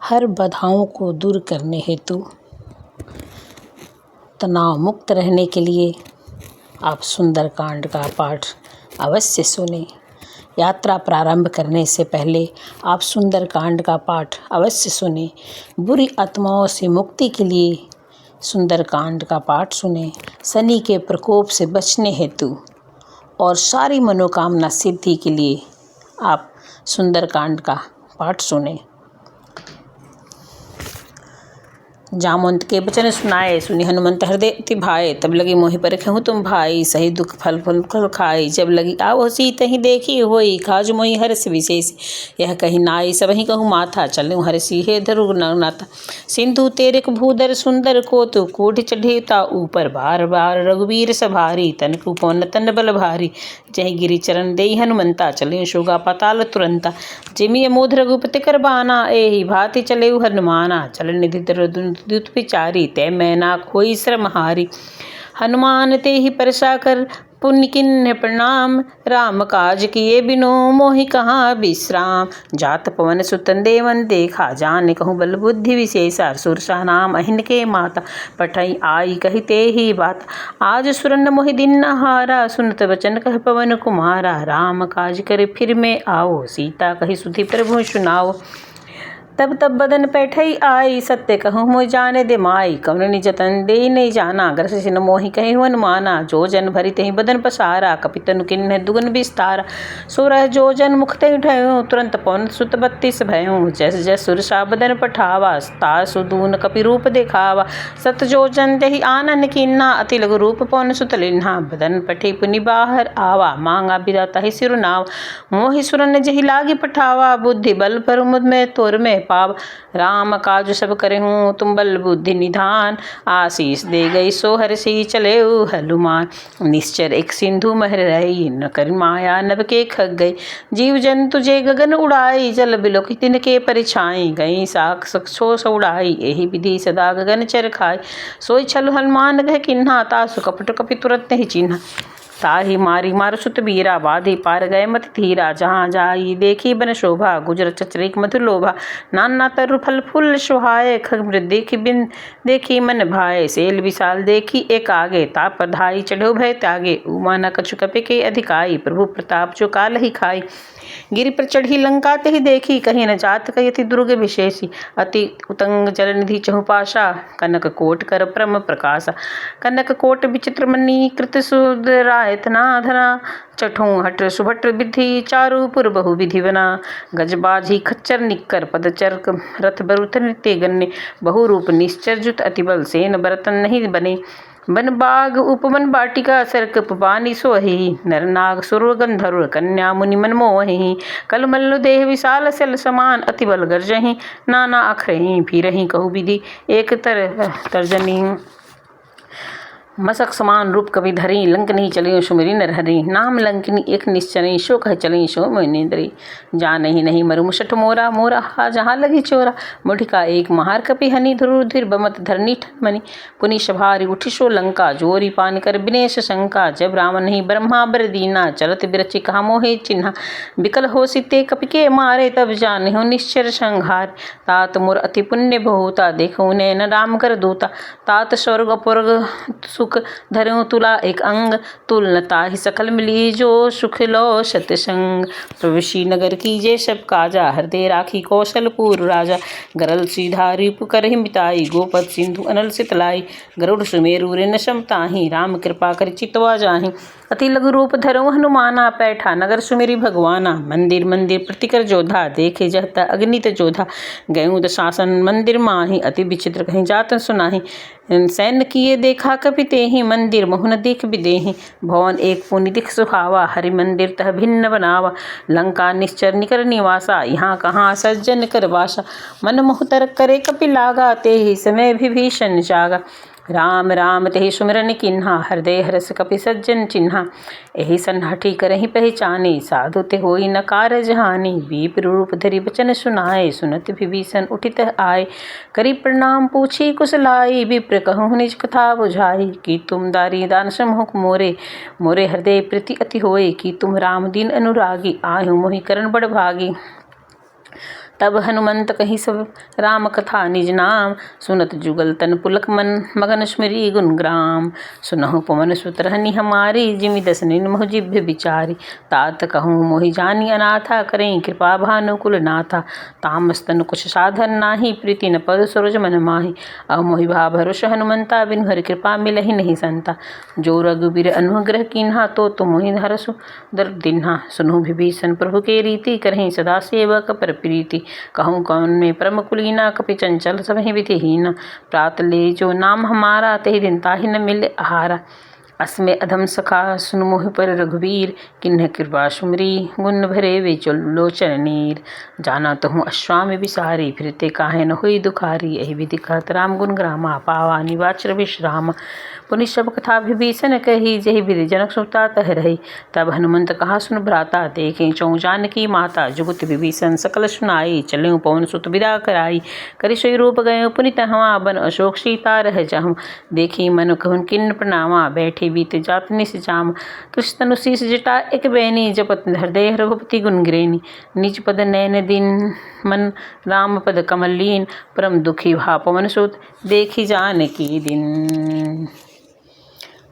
हर बाधाओं को दूर करने हेतु तनाव मुक्त रहने के लिए आप सुंदरकांड का पाठ अवश्य सुनें। यात्रा प्रारंभ करने से पहले आप सुंदरकांड का पाठ अवश्य सुनें। बुरी आत्माओं से मुक्ति के लिए सुंदरकांड का पाठ सुनें। शनि के प्रकोप से बचने हेतु और सारी मनोकामना सिद्धि के लिए आप सुंदरकांड का पाठ सुनें। जामवंत के वचन सुनाए, सुनि हनुमंत हृदय अति भाए। तब लगी मोहि परखहु तुम भाई, सही दुख फल फल खाई। जब लगी आवो सीतहि देखी होई, काज मोहि हर्ष विशेष। यह कही नाई सबहि कहूँ माथा, चलऊँ हर्षि हे धरु नाथा। सिंधु तेरिक भूधर सुंदर कोतु, कोटि चढ़ेता ऊपर बार बार। रघुवीर सभारी, तनक उपवन तन बल भारी। जहि गिरि चरण देई हनुमंता, चले शोगा पाताल तुरंता। जिमि अमोध रघुपति कर बाना, एहि भांति चलेउ हनुमाना। चल निधि द्युत विचारी, तै मैना खोई श्रम हारी। हनुमान ते ही परसा कर, पुण्य किन्ह प्रणाम। राम काज किए बिनु, मोहि कहाँ विश्राम। जात पवन सुत देवन देखा, जान कहूँ बल बुद्धि विशेषा। सुरसा नाम अहिन के माता, पठई आई कही ते ही बात। आज सुरन मोहि दिन न हारा, सुनत वचन कह पवन कुमारा। राम काज करे फिर में आओ, सीता कही सुधि प्रभु सुनाओ। तब बदन पैठई आई, सत्य कहूँ मोहि जाने दे माई। कवन निजतन दे नहीं जाना, ग्रस सिन मोहि कहे हनुमाना। जो जन भरी तहि बदन पसारा, कपितनु किन्ह दुगन विस्तारा। सोरह जो जन मुख ते ढयऊँ, तुरंत पवन सुत 32 भयऊँ। जस जस सुरसा बदन पठावा, तासु दून कपि रूप देखावा। सत जो जन देहि आनन किन्हा, अति लघु रूप पवन सुत लिन्हा। बदन पठि पुनि बाहर आवा, मांगा बिदा तहि सिरु नाव। मोहि सुरन जहि लागी पठावा, बुद्धि बल पर मुद में तोर में पाव। राम काज सब करहूँ तुम बल बुद्धि निधान, आशीष दे गई सो हर्षि चलेउ हनुमान। निश्चर एक सिंधु महर रही, न कर माया नभ के खग गई। जीव जंतु जे गगन उड़ाई, जल बिलोक तिनके परिछाई। गई साख सक्षो उड़ाई, एहि विधि सदा गगन चर खाई। सोई छल हनुमान गह किन्हा, तासु कपट कपि तुरत नहीं चिन्हा। ताहि मारी मार सुत बीरा, बाधी पार गए मति धीरा। जहाँ जाई देखी बन शोभा, गुजर चचरिक मधुर लोभा। नाना तरु फल फूल सुहाए, खग मृग देखी बिन देखी मन भाए। सेल विशाल देखी एक आगे, ताप धाई चढ़ो भय त्यागे। उमा न कछु कपि के अधिकाई, प्रभु प्रताप जो काल ही खाई। गिरि पर चढ़ी लंका ते ही देखी, कहीं न जात कही अति दुर्ग विशेषी। अति उतंग जल निधि चहुपाशा, कनक कोट कर परम प्रकाशा। कनक कोट विचित्र मणि कृत सुधरायत नाधना। चठों हट सुभट विधि, चारु पुर बहु विधि बना। गजबाजी खच्चर निक्कर, पदचर रथ बरुथ नृत्य गन्य। बहु रूप निश्चर जुत अति बल, सेन बरतन नहीं बने। बन बाग उपवन बाटिका, सरक पानी सोहि। नर नाग सुर गंधर्व, कन्या मुनि मन मोहि। कल मल्ल देह विशाल सल समान, अति बल गर्जहि नाना अखरहि। फिरहि कहु विधि एक तर्जनी, मसक समान रूप कवि धरी। लंकनी चलियो सुमिरि नरहरि, नाम लंकिनी एक निश्चरी। सो कह चली सो मोहिनींद्री, जानहि नहीं मरु मुसठ मोरा। मोरा हा जहाँ लगी चोरा, मुठिका एक महार कपि हनि। धुरुधिर बमत धरनी ठन मनि, पुनि सभारी उठि सो लंका। जोरी पान कर विनेश शंका, जब राम नहीं ब्रह्मा बर दीना। चलत बिरचि कहा मोहे चिन्हा, बिकल हो सिते कपि के मारे। तब जानिहो निश्चर संहार, तात मोर अति पुण्य बहुता। देखो नैन राम कर दूता, तात स्वर्ग अपुर्ग सुख धरऊँ तुला एक अंग। तुलनता ही सकल मिली, जो सुख लो सतसंग। प्रविशी नगर की जे सब काजा, हृदय राखी कौशलपुर राजा। गरल सीधा रूप करहि मिताई, गोपद सिंधु अनल सितलाई। गरुड़ सुमेरु ऋण समताहि, राम कृपा कर चितवा जाहि। अति लघु रूप धरऊँ हनुमाना, पैठा नगर सुमेरी भगवाना। मंदिर मंदिर प्रतिकर जोधा, देखे जहता अग्नित जोधा। गयूँ दशासन मंदिर माहि, अति विचित्र कहीं जातन सुनाहि। सैन्य किए देखा कपि तेहि, मंदिर मोहन देख बिदेहि। भवन एक पुनि दिख सुहावा, हरि मंदिर तह भिन्न बनावा। लंका निश्चर निकर निवासा, यहाँ कहाँ सज्जन कर वासा। मन मोह तरक करे कपि लागा, तेहि समय विभीषण जागा। राम राम तेहि सुमिरन किन्हा, हृदय हरस कपि सज्जन चिन्हा। एहि सन हठि करहि पहचाने, साधु ते होई न कारज हानि। विप्र रूप धरि वचन सुनाए, सुनत विभीषण उठित आए। करि प्रणाम पूछी कुशलाई, विप्र कहूँ निज कथा बुझाई। कि तुम दारी दान समूह मोरे, मोरे हृदय प्रीति अति होए। कि तुम राम दीन अनुरागी, आहु मोहि करण बड़ भागी। तब हनुमंत कही सब राम कथा निज नाम, सुनत जुगल तन पुलक मन मगन स्मरी गुण ग्राम। सुनहु पवन सुत रहनी हमारी, जिमि दस निर्मोह जिभ्य विचारी। तात कहूँ मोहि जानी अनाथा, करें कृपा भानुकुल नाथा। तामस तनु कुछ साधन नाही, प्रीति न पद सरोज मन माही। अब मोहि भा भरोस हनुमंता, बिनु हरि कृपा मिलहि नहीं संता। जो रघुबीर अनुग्रह कीन्हा, तो मोहि हरसु दर दीन्हा। सुनहु विभीषण प्रभु के रीति, करहि सदा सेवक पर प्रीति। कहूँ कौन में परम कुलीना, कपि चंचल सबहि विधिहीना। प्रात ले जो नाम हमारा, तहि दिन ताहि न मिले आहारा। अस्मे अधम सखा सुन मोहि पर रघुवीर, किन्ह कृपा सुमरी गुण भरे वे लोचन नीर। जाना तहु अश्वामि विसारी, फिरते काहे न हुई दुखारी। एहि विधि कहत राम गुण ग्रामा, पावा निवाच विश्राम। पुनि सब कथा विभीषण कही, जहि विधि जनक सुता तह रही। तब हनुमंत कहा सुन भ्राता, देखें चौं जानकी माता। जुगत विभीषण सकल सुनाई, चलें पवन सुत विदा कराई। करि सोई रूप गए पुनि तहवा, बन अशोक सीता रह जाहु। देखी मन कहूँ किन्न प्रणामा, बैठे बीते जात निस जाम। तुस तनु शीस जटा एक बैनी, जपत हृदय रघुपति गुण गिरैनी। निज पद नैन दिन मन राम पद कमल लीन, परम दुखी भा पवन सुत देखी जानकी दिन।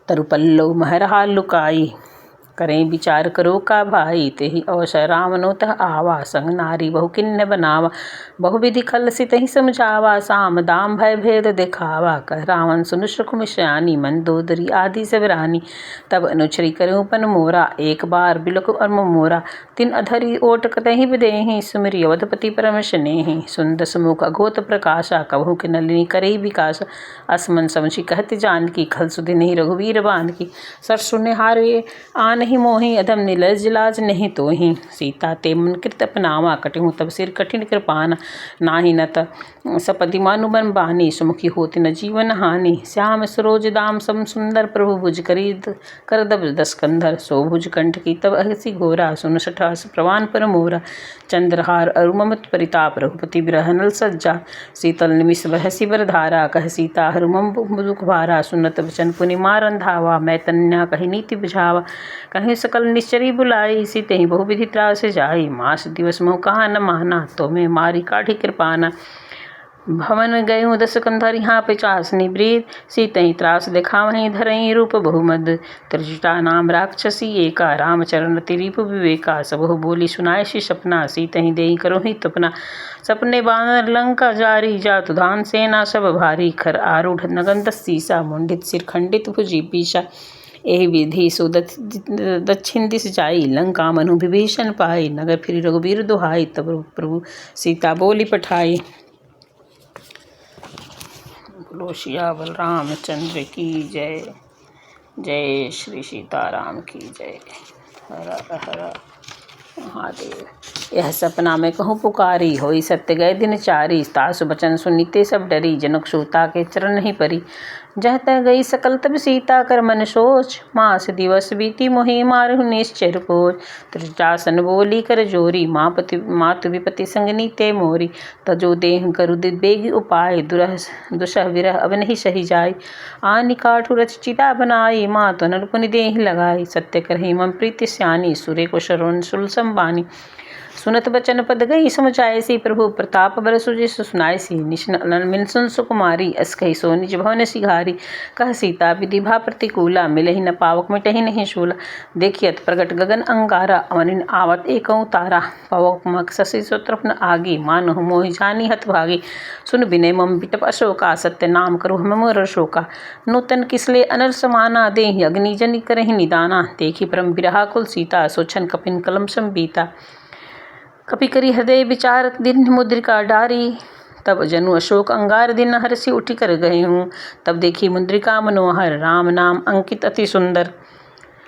तरु पल्लव महरहा लुकाई, करें विचार करो का भाई। तेहि अवसर राम नो तह आवा, संग नारी बहु किन्ह बनावा। बहु विधि खल सितहि समझावा, साम दाम भय भेद दिखावा। कह रावण सुनु सुख सयानी, मंदोदरी आदि सब रानी। तब अनुचरी करें पन मोरा, एक बार बिलक अर्म मोरा। तिन अधरी ओट कतहि विदेहि, सुमिरि अवधपति परम स्नेहि। सुंदस मुख अघोत प्रकाशा, कबहु कि नलिनी करे विकास। असमन समझी कहत जानकी, खल सुधि नहीं रघुवीर बांधकी। सरसु निहारे आनहि मोहि, अधम निलज लाज नहीं तोहि। सीता ते मन कृत अपनावा, कटिहु तब सिर कठिन कृपाना। नाही न त सपदि मानु बन बानी, सुमुखी होति न जीवन हानि। श्याम सरोज दाम सम सुंदर, प्रभु भुज करी कर दब दस कंधर। सो भुज कंठ की तब अहसी घोरा, सुन सठास प्रवान पर मोरा। चंद्रहार अरु ममत परिताप, रघुपति बिरह नल सज्जा। शीतल निमिष बहसी बर धारा, कह सीता हरु मम दुख भारा। सुनत वचन पुनि मारन धावा, मैं तन्या कही नीति बुझावा। कहीं सकल निश्चरी बुलाई, सीते बहु विधि त्रास जाई। मास दिवस मोह कहा न माना, तो मैं मारी काढ़ी कृपाना। भवन गयूँ दस कंधर, यहाँ पिचास निवृत। सीतहि त्रास दिखावहीं, धरहीं रूप बहुमद। त्रिजटा नाम राक्षसी एका, रामचरण तिरिप विवेका। सबहु बोली सुनाय सी सपना, सीतहि देई करोहि तपना। सपने बानर लंका जारी, जातु धान सेना सब भारी। खर आरूढ़ नगन दस सीसा, मुंडित सिर खंडित भुजी पीसा। एहि विधि सो दक्षिण दिस जाई, लंका मनु विभीषण पाई। नगर फिरी रघुबीर दुहाई, तब प्रभु सीता बोली पठाई। बोलो सियावर रामचंद्र की जय। जय श्री सीताराम की जय। हर हर महादेव। यह सपना में कहूँ पुकारी, होई सत्य गए दिन चारी। तासु बचन सुनीते सब डरी, जनक सूता के चरण ही परी। जह तह गई सकल तब सीता कर मन सोच, मास दिवस बीती मोहि मारहु निश्चय रिपोच। त्रिजटासन बोली कर जोरी, मातु विपति संग नीते मोरी। तजो देह करु बेगी उपाय, दुसह विरह अब नहीं सही जाय। आनि काठु रच चिता बनाई, मातु नर पुनि देहि लगाई। सत्य करहि मम प्रीति स्यानी, सुरे को शरण सुलसम बानी। सुनत बचन पद गई समझायसी, प्रभु प्रताप बरसु जिसु सुनायसी। निशन मिन सुन सुकुमारी, अस कहि सो निज भवन सिघारी। कह सीता विधि भा प्रतिकूला, मिलहि न पावक मिटहि नहीं शूला। देखियत प्रगट गगन अंगारा, अवनिन आवत एकौ तारा। पवक मक शशि शत्रुघ्न आगी, मानहु मोहि जानी हत भागी। सुन विनय मम बिटप अशोका, सत्य नाम करु हम रर शोका। नूतन किसले अनर समाना, देहि अग्नि जनि करहि निदाना। देखी परम बिरहाकुल सीता, सोछन कपिन कलम सम बीता। कपि करी हृदय विचार, दिन मुद्रिका डारी। तब जनु अशोक अंगार, दिन हरसि उठि कर गए हूँ। तब देखी मुद्रिका मनोहर, राम नाम अंकित अति सुंदर।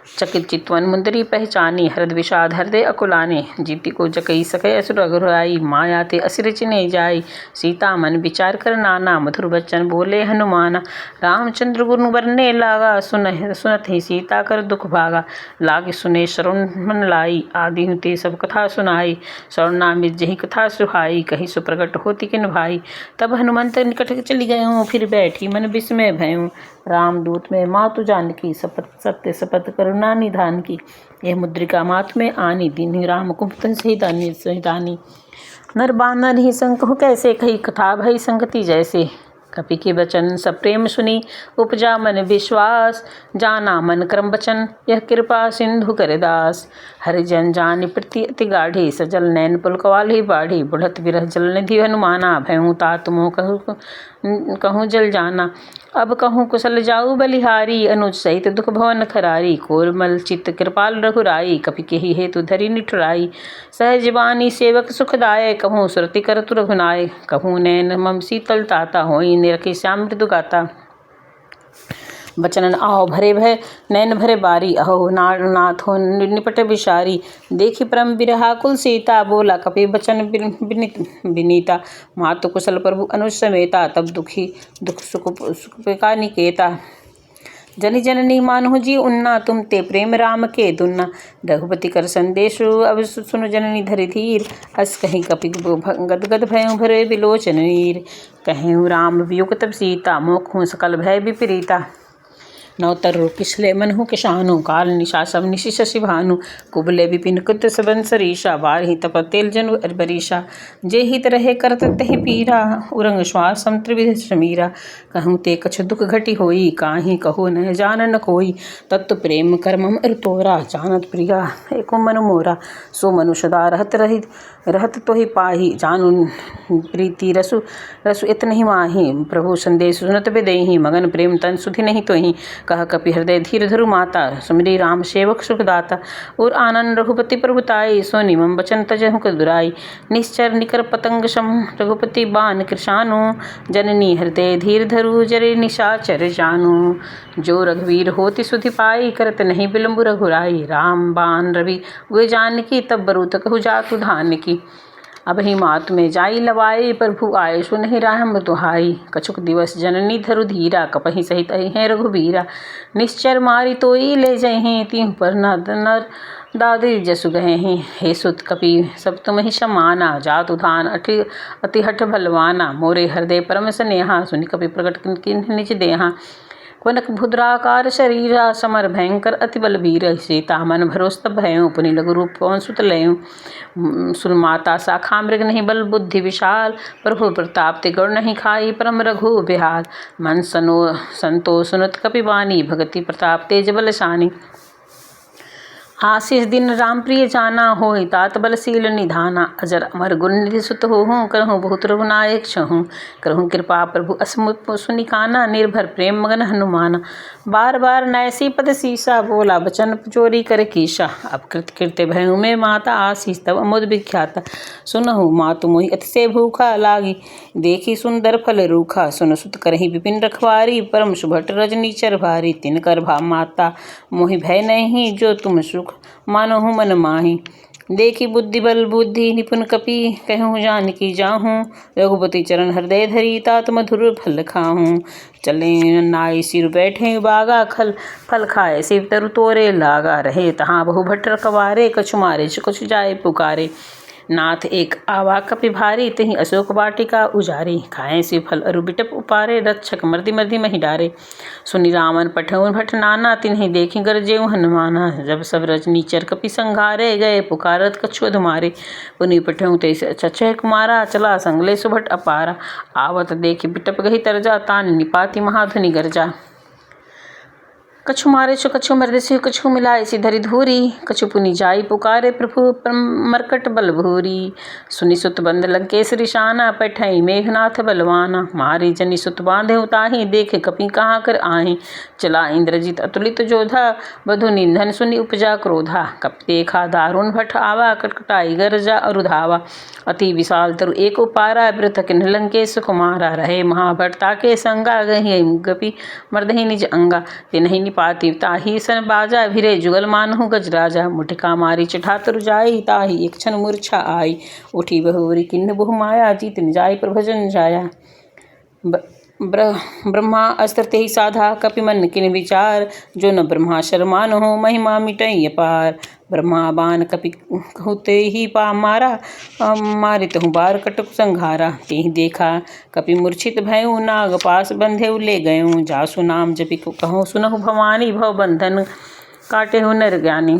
चकित चितवन मुंदरी पहचानी, हृद विषाद हृदय अकुलाने। जीति को जकई सकै असुर अघुराई, माया ते असुर चिन्ह जाई। सीता मन विचार कर नाना, मधुर बच्चन बोले हनुमाना। रामचंद्र गुण बरने लागा, सुनत ही सीता कर दुख भागा। लागे सुने शरण मन लाई, आदि ते सब कथा सुनाई। शरणामित जही कथा सुहाई, कही सुप्रगट होती किन भाई। तब हनुमंत निकट चली गयूँ, फिर बैठी मन विस्मय भयूँ। रामदूत में मातु जानकी, सपत सत्य सपत करुणा निधान की। यह मुद्रिका मात में आनी, दीन्हि राम कुंभतन सहितानी। नर बानर ही संग कहूँ कैसे, कही कथा भई संगति जैसे। कपि के वचन सब प्रेम सुनी, उपजा मन विश्वास। जाना मन क्रम वचन, यह कृपा सिंधु कर दास। हरिजन जानि प्रीति अति गाढ़ी, सजल नैन पुलकवाली बाढ़ी। बुढ़त विरह जल निधि हनुमाना, भयहु तात मोह कहूँ जल जाना। अब कहूँ कुशल जाऊ बलिहारी, अनुज सहित दुख भवन खरारी। कोमल चित्त कृपाल रघुराई, कपि केहि हेतु धरि निठुराई। सहज वाणी सेवक सुखदाय, कहूँ सुरति करतु रघुनाय। कहूँ नैन मम शीतल ताता, होई निरखि श्याम मृदु गाता। बचनन आहो भरे भय, नैन भरे बारी। अहो नाथ हो निपट विषारी। देखी परम विरहाकुल सीता, बोला कपि बचन विनीता। मातु कुशल प्रभु अनुज समेता, तब दुख सुख का निकेता। जनि जननी मानहु जी उन्ना, तुम ते प्रेम राम के दुन्ना। रघुपति कर संदेशु, अब सुनु जननी धरि धीर। हस कहीं कपि गदगद भयउ भरे बिलोचन नीर। कहूँ राम वियोग तब सीता, मोखु सकल भय विपरीता। नवतर पिछले मनहु किसानु, काल निशा सब निशि शशि भानु। कुबले विपिन कुत सबन सरीशा, बारही तप तेल जनु बरीशा। जे हित रहे करत तहि पीरा, उरंग श्वास सम त्रिविध समीरा। कहूँ ते कछु दुख घटी होई, काहि कहो न जान न कोई। तत्व प्रेम कर मम अरु तोरा, जानत प्रिया एको मनु मोरा। सो मनु सदा रहत तोहि पाही, जानू प्रीति रसु इतनहि माही। प्रभु संदेश सुनत बेदेहि, मगन प्रेम तन सुधि नहीं तोहि। कह कपि हृदय धीर धरु माता, सुमिरी राम सेवक सुखदाता। और आनंद रघुपति प्रभुताई, सोनि मम बचन तजहु दुराई। निश्चर निकर पतंग सम, रघुपति बान कृशानु। जननी हृदय धीर धरु, जरे निशाचर जानू। जो रघुवीर होति सुधि पाई, करत नहीं विलंबु रघुराई। राम बान रवि उए जानकी, तब बरूत कहु जातु धानकी। अब ही मात में जाई लवाई, प्रभु आए सुनहि राम दुहाई। कछुक दिवस जननी धरु धीरा, कपहि सहित हैं रघुबीरा। निश्चर मारी तोई ले जहीं, तिहु पर नर दादी जसु गहेहीं। हे सुत कपि सब तुम ही समाना, जातु धान अति हठ भलवाना। मोरे हृदय परम स्नेहा, सुनि कपि प्रकट किन्हि निज देहा। कनक भुद्राकार शरीरा, समर भयंकर अति बलबीर। सीता मन भरोस तब भयउ, पुनि लघु रूप पवन सुत लयउ। सुन माता शाखा मृग नहीं बल बुद्धि विशाल, प्रभु प्रताप ते गौर नहीं खाई, परम रघु बिहार। मन संतो सुनत कपि वाणी, भगति प्रताप तेज बलशानी। आशीष दिन राम प्रिय जाना, होई तात बलशील निधाना। अजर अमर गुण निधि सुत होहूँ, करहूँ बहुत रघुनायक छहूँ। करहूँ कृपा प्रभु असमुख सुनिकाना, निर्भर प्रेम मगन हनुमाना। बार बार नैसी पद सीसा, बोला बचन चोरी कर कीशा। अब कृत्य भयउ में माता, आशीष तब अमुद विख्याता। सुनहु मातु मोहि अतिशय भूखा, लागी देखी सुंदर फल रूखा। सुन सुत करहि विपिन रखवारी, परम सुभट रजनीचर भारी। तिनकर भा माता मोहि भय नहीं, जो तुम सुख मानहु मन माही। देखी बुद्धि बल बुद्धि निपुण कपि, कहूँ जानकी जाहूँ। रघुपति चरण हृदय धरी, तात मधुर फल खाहूँ। चले नाई सिर बैठे बागा, फल खाए शिव तरु तोरे लागा। रहे तहाँ बहु भट रखवारे, कछु मारे कछु जाए पुकारे। नाथ एक आवा कपि भारी, तही अशोक वाटिका उजारी। खाए शिव फल अरु बिटप उपारे, रक्षक मर्दि मर्दि महि डारे। सुनि रामन पठउँ भट नाना, तिन्हि देखि गरजेउ हनुमाना। जब सब रजनीचर कपि संघारे, गए पुकारत कछु अधुमारे। पुनि पठउँ ते चचह कुमारा, चला संगले सुभट अपारा। आवत देखि बिटप गहि तरजा, तान निपाति महाधुनि गरजा। कछु मारे छु कछु मर्दे से, कछु मिलाए सी धरि धूरी। कछु पुनि जाई पुकारे, प्रभु मरकट बल भूरी। सुनि सुत बंद लंकेश रिशाना, पैठई मेघनाथ बलवाना। मारी जनि सुत बांधे उताही, देखे कपि कहाँ कर आही। चला इंद्रजित अतुलित जोधा, बधु निंदन सुनि उपजा क्रोधा। कपि देखा दारुण भट आवा, कटकटाई गरजा अरुधावा। अति विशाल तरु एक उपारा, वृथ किन्ह लंकेश कुमारा। रहे महाभट ताके संगा, गहि गपि मर्दहि निज अंगा। तिन्हि निपाति ताही सन बाजा, भिरे जुगल मानहु गजराजा। मुठिका मारी चिठा तरु जाई, ताही एक क्षण मूर्छा आई। उठी बहुरी किन्ह बहु माया, जीत न जाई प्रभजन जाया। ब्रह्मा अस्त्र तेहि साधा, कपि मन किन विचार। जो न ब्रह्मा शर्मानहु, महिमा मिटई अपार। ब्रह्मा बाण कपि कहु तेहि पा मारा, मारितहु बार कटक संघारा। तेहि देखा कपि मूर्छित भयउ, नाग पास बंधेउ ले गयउ। जासु नाम जपि कहूँ सुनहु भवानी, भव बंधन काटेहु नर ज्ञानी।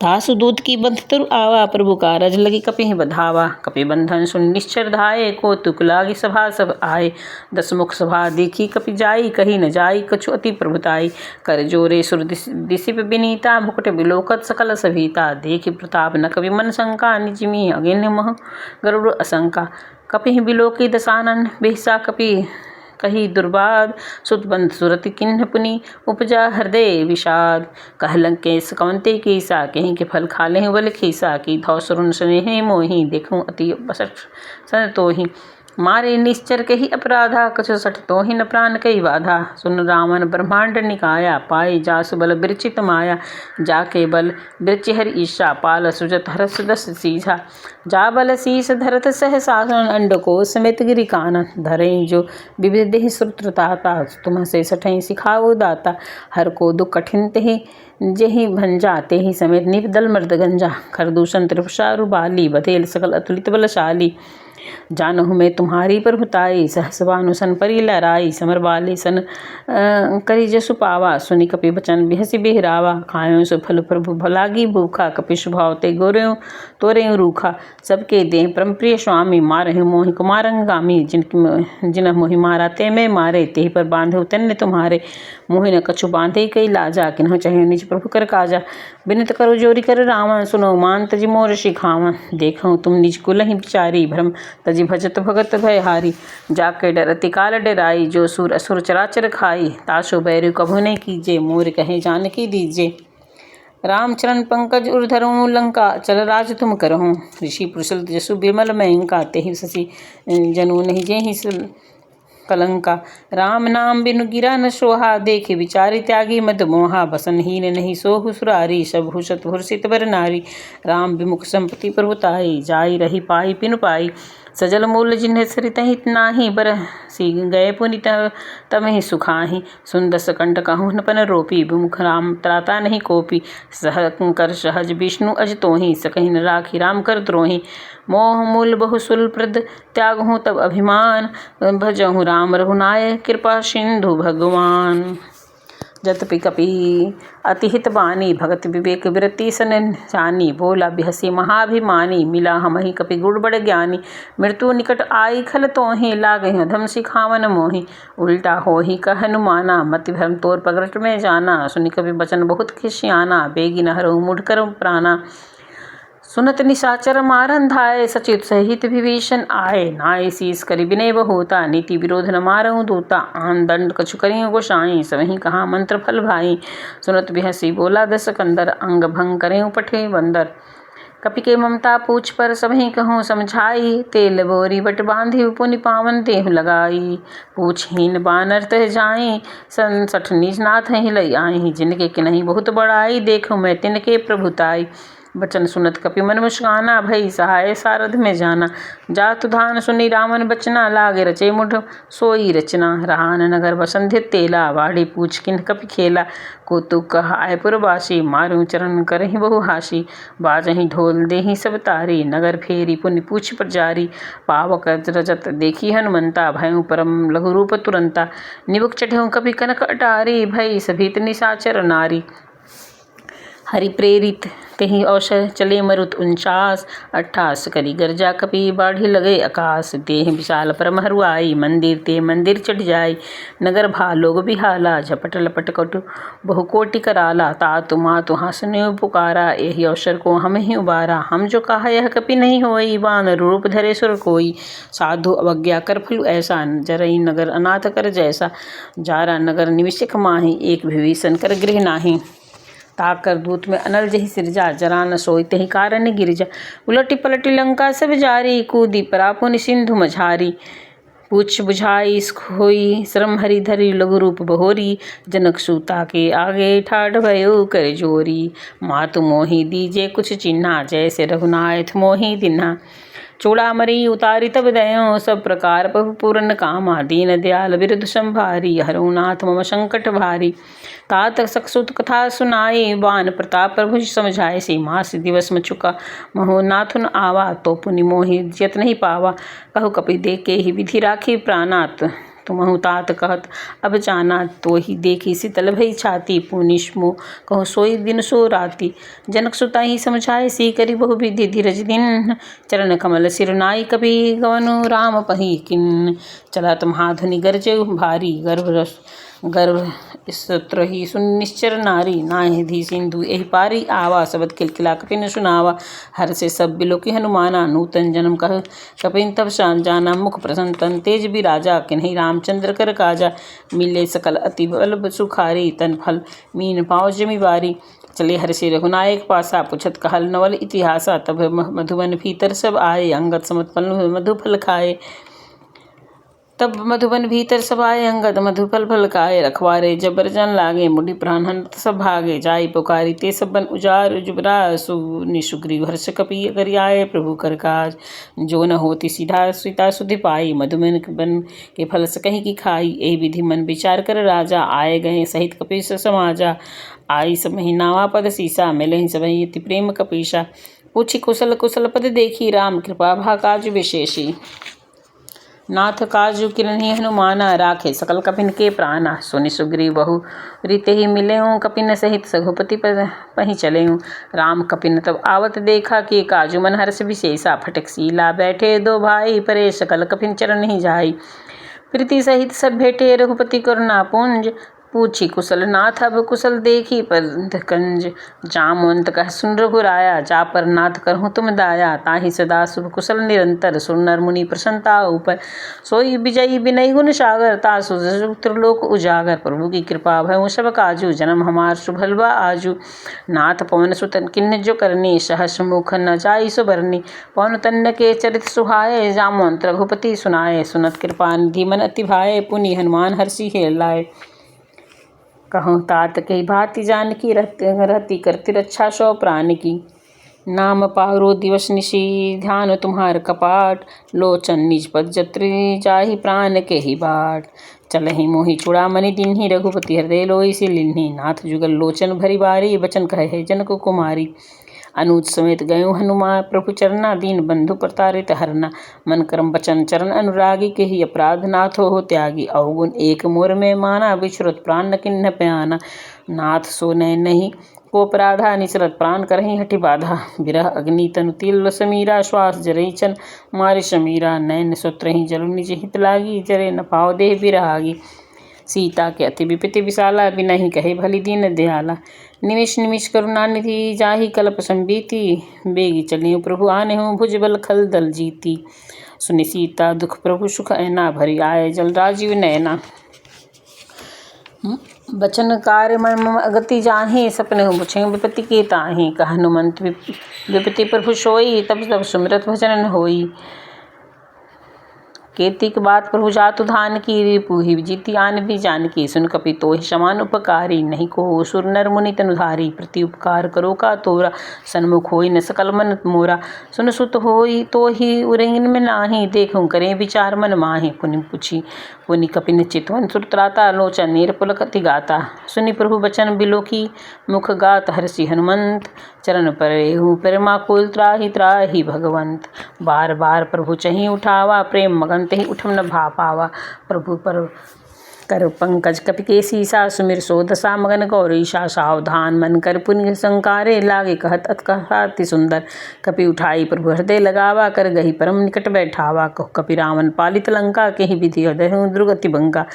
तासु दूत की बंध तरु आवा, प्रभु कारज लगी कपिहि बधावा। कपि बंधन सुन निश्चर धाये, कौतुक लागी सभा सब आए। 10 मुख सभा देखी कपि जाई, कही न जाई कछु अति प्रभुताई। कर जोरे सुर दिसिप विनीता, मुकुट बिलोकत सकल सभीता। देखि प्रताप न कवि मन शंका, निजमि अगेन मह गरुड़ असंका। कपिहि बिलोकी दसानन, बिहसा कपि कही दुर्बाद। सुतबंध सुरति किन्ह पुनि, उपजा हृदय विषाद। कहलंकेश कवंते कीसा, कहीं के फल खाले बल खीसा। की धौ सुरुन स्नेह मोहि, देखूं अति बसठ सन तोहि। मारे निश्चर कही अपराधा, कछु सठ तोहि न प्राण कही बाधा। सुन रावण ब्रह्मांड निकाया, पाए जासु बल विरचित माया। जाके बल विरचि हरि ईशा, पाल सुजत हरस दस सीझा। जा बल शीस धरत सहसासन, अंडकोश समेत गिरि कानन। धरें जो विविध देहि श्रुत्रताता, तुम से सठें सिखाओ दाता। हर को दुख कठिन तेहि जेहि भंजा, तेहि समेत निप दल मर्द गंजा। खरदूषण त्रिपुषा रुबाली, बधेल सकल अतुलित बलशाली। जानहु मैं तुम्हारी प्रभुताई, सहस भानु सन परी लहराई। समर बाले सन करी जसु पावा, सुनि कपि बचन बिहसि बिहरावा। खायों सो फल प्रभु भलागी भूखा, कपि स्वभाव ते गोरें तोरें रूखा। सबके देह परम प्रिय स्वामी, मारहु मोहि कुमारंगामी। जिन मोहि मारा ते मैं मारे, तेहि पर बांधे तन्य तुम्हारे। मोहि न कछु बांधे कई लाजा, किन्हु चहे निज प्रभु कर काजा। बिनत करो जोरी कर रावण, सुनो मान तजि मोर शिखावन। देखऊँ तुम निज कुलहि बिचारी, भ्रम तजि भजत भगत भयहारी। जाके डरति काल डराई, जो सुर असुर चराचर खाई। तासो बैरु कभु नहीं कीजे, मोर कहे जानकी दीजे। रामचरण पंकज उर धरऊँ लंका, चल राज तुम करहूँ। ऋषि पुरुषल जसु बिमल मयंका, तेहि शशि जनु नहीं जेहि कलंका। राम नाम बिनु गिरा न सोहा, देखे विचारि त्यागी मद मोहा। बसनहीन नहीं सोहु सुरारी, सब हुसत हुर्षित बर नारी। राम विमुख संपत्ति प्रभुताई, जाई रही पाई पिनु पाई। सजल मूल जिन्ह सरितहि नाही, बरसी गए पुनि तमहि सुखाहि। सुन दस कंठ कहूँ न पन रोपी, विमुख राम त्राता नहीं कोपी। कर सहज विष्णु अज तोहि, सकहि न राखी राम कर द्रोहि। मोह मूल बहुसुल प्रद, त्यागहूँ तब अभिमान। भजहूँ राम रघुनायक, कृपा सिंधु भगवान। जतपि कपि अति हित बानी, भगत विवेक विरति सन जानी। बोला बिहसी महाभिमानी, मिला हमहि कपि गुण बड़ ज्ञानी। मृत्यु निकट आई खल तोहि, लागहि अधम सिखावन मोहि। उल्टा होहि कह हनुमाना, मति भ्रम तोर प्रगट में जाना। सुनि कपि बचन बहुत खिसियाना, बेगी न हरहु मूढ़ कर प्राणा। सुनत निशाचर मारन धाय, सचित सहित विभीषण आए। नाय शीस करि विनय बहुता, नीति विरोध न मारहु दूता। आन दंड कछु करियु गोसाई, सबहि कहा मंत्र फल भाई। सुनत बिहसी बोला दस कंदर, अंग भंग करियु पठे बंदर। कपि के ममता पूछ पर, सबहि कहूँ समझाई। तेल बोरी बट बांधि, पुनि पावन देहु लगाई। पूछहीन बानर तह जाई, संसठ निज नाथ हिलई आई। जिनके किन्हि बहुत बड़ाई, देखूँ मैं तिनके प्रभुताई। बचन सुनत कपि मन मुस्काना, भई सहाय सारथ में जाना। जातु धान सुनि रावण बचना, लागे रचे मुठ सोई रचना। रहान नगर बसंधित तेला, वाड़ी पूछ किन्ह कपि खेला। कौतुक कहाय पुरवासी, मारू चरण करहि बहु हासी। बाजहि ढोल देहि सब तारी, नगर फेरी पुनि पूछ प्रजारी। पावक रजत देखी हनुमंता, भयउ परम लघु रूप तुरंता। निबुक चढ़ऊ कपि कनक अटारी, भई सभीत निशाचर नारी। हरि प्रेरित तेहि अवसर चले मरुत 49 करी गर्जा कपि बाढ़ि लगे आकाश। देह विशाल परम हरुआई, मंदिर ते मंदिर चढ़ जाई। नगर भालोग बिहाला, झपट लपट कटु बहुकोटि कराला। तातु मातु हंसने पुकारा, एहि अवसर को हम ही उबारा। हम जो कहा यह कपि नहीं होई, वानर रूप धरे सुर कोई। साधु अवज्ञा कर फलु ऐसा, जरई नगर अनाथ कर जैसा। जारा नगर निविष्क माही, एक विभीषण कर गृह नाही। ताकर दूत में अनल जहि सिरजा, जरा न सोई तेहि कारण गिरजा। उलटी पलटी लंका सब जारी, कूदी परा पुनि सिंधु मझारी। पूछ बुझाई खोई श्रम हरि धरि, लघु रूप बहोरी। जनक सूता के आगे ठाढ़ भयो कर जोरी। मातु मोहि दीजे कुछ चिन्हा, जैसे रघुनाथ मोहि दिन्हा। चूड़ामणि उतारी तब दयों, सब प्रकार प्रभु पूरन कामा। दीन दयाल बिरधु संभारी, हरहु नाथ मम संकट भारी। तात सकसुत कथा सुनाई, बान प्रताप प्रभु समझाए। सी मास दिवस में चुका महो नाथुन आवा, तो पुनि मोहि जियत नहीं पावा। कहु कपि देके ही विधि राखी प्राणात, तुमहु तात कहत अब जाना, तो ही देखी शीतल भई छाती, पुनिष्मो कहूँ सोई दिन सो राती। जनक सुता ही समझाए सी करी बहु विधि, धीरज दिन चरण कमल सिर नाई, कपि गवनु राम पही किन। चलत महाधुनि गरजे भारी, गर्भ स्त्र ही सुन निश्चर नारी, नाहि धी सिंधु एहि पारी आवा, शब्द खिलखिला कपिन सुनावा। हर से सब बिलोकी हनुमाना, नूतन जन्म कह कपिन तब जाना, मुख प्रसन्न तन तेज बिराजा, किन्हीं रामचंद्र कर काजा। मिले सकल अति बल सुखारी, तन फल मीन पाँव जमी बारी। चले हर्षि रघुनायक पासा, पुछत कहल नवल इतिहासा। तब मधुबन भीतर सब आए, अंगद समत फल मधुफल खाए। तब मधुबन भीतर सब आए, अंगद मधुफल फल खाए। रखवारे जबर जन लागे, मुनि प्राण हंत सब भागे। जाई पुकारी ते सब बन उजार, जुबरा सुनि सुग्रीव हर्ष कपि करि आए। प्रभु कर काज जो न होती, सीधा सीता सुधि पाई। मधुबन बन के फल सकहि की खाई, एहि विधि मन विचार कर राजा। आए गए सहित कपीस समाजा, आई सब नावा पद सीसा। मिलहि सबहि अति प्रेम कपीसा, पूछी कुशल कुशल पद देखी। राम कृपा भा काज विशेषी, नाथ काजु किरहि हनुमाना। राखे सकल कपिन के प्राणा, सुनि सुग्रीव बहु रीते ही मिलेऊँ। कपिन सहित सघुपति पहि चलेऊँ। राम कपिन तब आवत देखा, कि काजु मन हर्ष विशेषा। फटक सीला बैठे दो भाई, परे सकल कपिन चरण ही जाई। प्रीति सहित सब भेटे, रघुपति करुणा पुंज। पूछी कुशल नाथ अब कुशल देखी कंज। जामवंत कह सुन रघुराया, जा पर नाथ करहूँ तुम दाया। ताहि सदा शुभ कुशल निरंतर, सुर नर मुनि प्रसन्नता ऊपर। सोई विजयी विनय गुण सागर, तासु त्रिलोक उजागर। प्रभु की कृपा भयउ सब काजू, जन्म हमार शुभल बा आजू। नाथ पवन सुत किन्ह जो करनी, सहस मुख न जाई सो बरनी। पवन तन्य के चरित सुहाए, जामवंत रघुपति सुनाए। सुनत कृपा निधि मन अति भाए, पुनि हनुमान हर्षि हेलाए। कहूँ तात कही भांति जानकी, रहती करती रक्षा सौ प्राण की। नाम पारो दिवस निशि, ध्यान तुम्हार कपाट। लोचन निज पद जत्री, जाहि प्राण के ही बाट। चलहि मोहि चूड़ामणि दीन्हि, रघुपति हृदय लोई से लिन्हि। नाथ जुगल लोचन भरी बारी, बचन कहे जनक कुमारी। अनुज समेत गयो हनुमान, प्रभु चरना दीन बंधु प्रतारित हरना। मन कर्म बचन चरण अनुरागी, के ही अपराध नाथ हो त्यागी। अवगुण एक मोर में माना, विश्रुत प्राण न किन्ह प्याना। नाथ सो नय नहीं को अपराधा, निचरत प्राण करहि हठि बाधा। बिरह अग्नि तनु तिल समीरा, श्वास जरई चन मारे समीरा। नैन सुत्रहि जलु निज हित लागी, जरे न पाव देह बिरहागी। सीता के अति विपत्ति विशाला, बिनहि कहे भली दीन दयाला। निमिष निमिष करुणा निधि, जाहि कल्प संबीति। बेगी चलियो प्रभु आनेहु, भुज बल खल दल जीती। सुनि सीता दुख प्रभु सुख ऐना, भरी आए जल राजीव नैना। बचन कार्य मम अगति जाहि, सपने पुछें विपत्ति के ताहि। कह हनुमंत विपत्ति प्रभु सोई, तब तब सुमिरत भजन होई। केतिक बात प्रभु जातु धान की, रिपु ही जीती आन भी जानकी। सुन कपि तोहि समान उपकारी, नहीं को सुर नर मुनि तनुधारी। प्रति उपकार करो का तोरा, सन्मुख होई न सकल मन मोरा। सुन सुत होई तो ही उरंगिन में नाही, देखूं करें विचार मन माहि। पुनि पूछी पुनि कपिन चितवन सुरत्राता, लोचन नीर पुलक अति गाता। सुनि प्रभु बचन बिलोकी, मुख गात हर्षि हनुमंत। चरण परेहु परमाकुल, त्राहि त्राहि भगवंत। बार बार प्रभु चहि उठावा, प्रेम मगन तहि उठम न भा पावा। प्रभु पर कर पंकज कपि के सीसा, सुमिर सो दशा मगन गौरीशा। सावधान मन कर पुनि संकारे, लागे कहत अति सुंदर। कपि उठाई प्रभु हृदय लगावा, कर गही परम निकट बैठावा। कहो कपि रावण पालित लंका, के ही विधि हृदय दुर्गति बंका।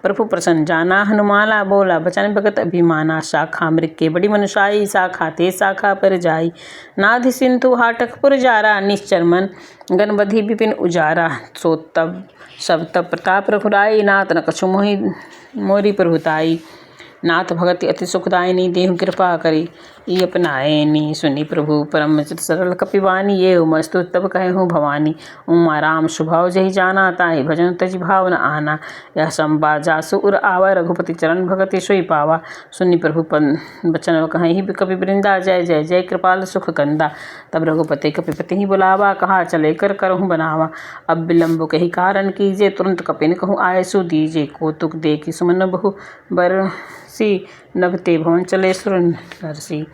प्रभु प्रसन्न जाना हनुमाला, बोला बचन भगत अभिमाना। शाखा मृग के बड़ी मनुषाई, शाखा ते शाखा पर जाई। नाधि सिंधु हाटक पुर जारा, निश्चर मन गनबधि विपिन उजारा। सो तब सब तब प्रताप रघुराई, नाथ न कछु मोरी प्रभुताई। नाथ भगति अति सुखदायिनी, देहु कृपा करी ई अपनाएनी। सुनी प्रभु परम सरल कपिवानी, ये मस्तु तब कहूँ भवानी। उमा राम स्वभाव जहि जाना, ताहि भजन तजि भाव न आना। यह संवाद जासु उर आवा, रघुपति चरण भगति सोई पावा। सुनि प्रभु बचन कहि कपि वृंदा, जय जय जय कृपाल सुख कंदा। तब रघुपति कपिपति ही बुलावा, कहा चले कर करहूँ बनावा। अब विलम्ब कही कारण कीजे, तुरंत कपिन कहूँ आय सु दीजे। कौतुक देखि सुमन बहु बरसी, नभ ते भवन चले सुर नरसी।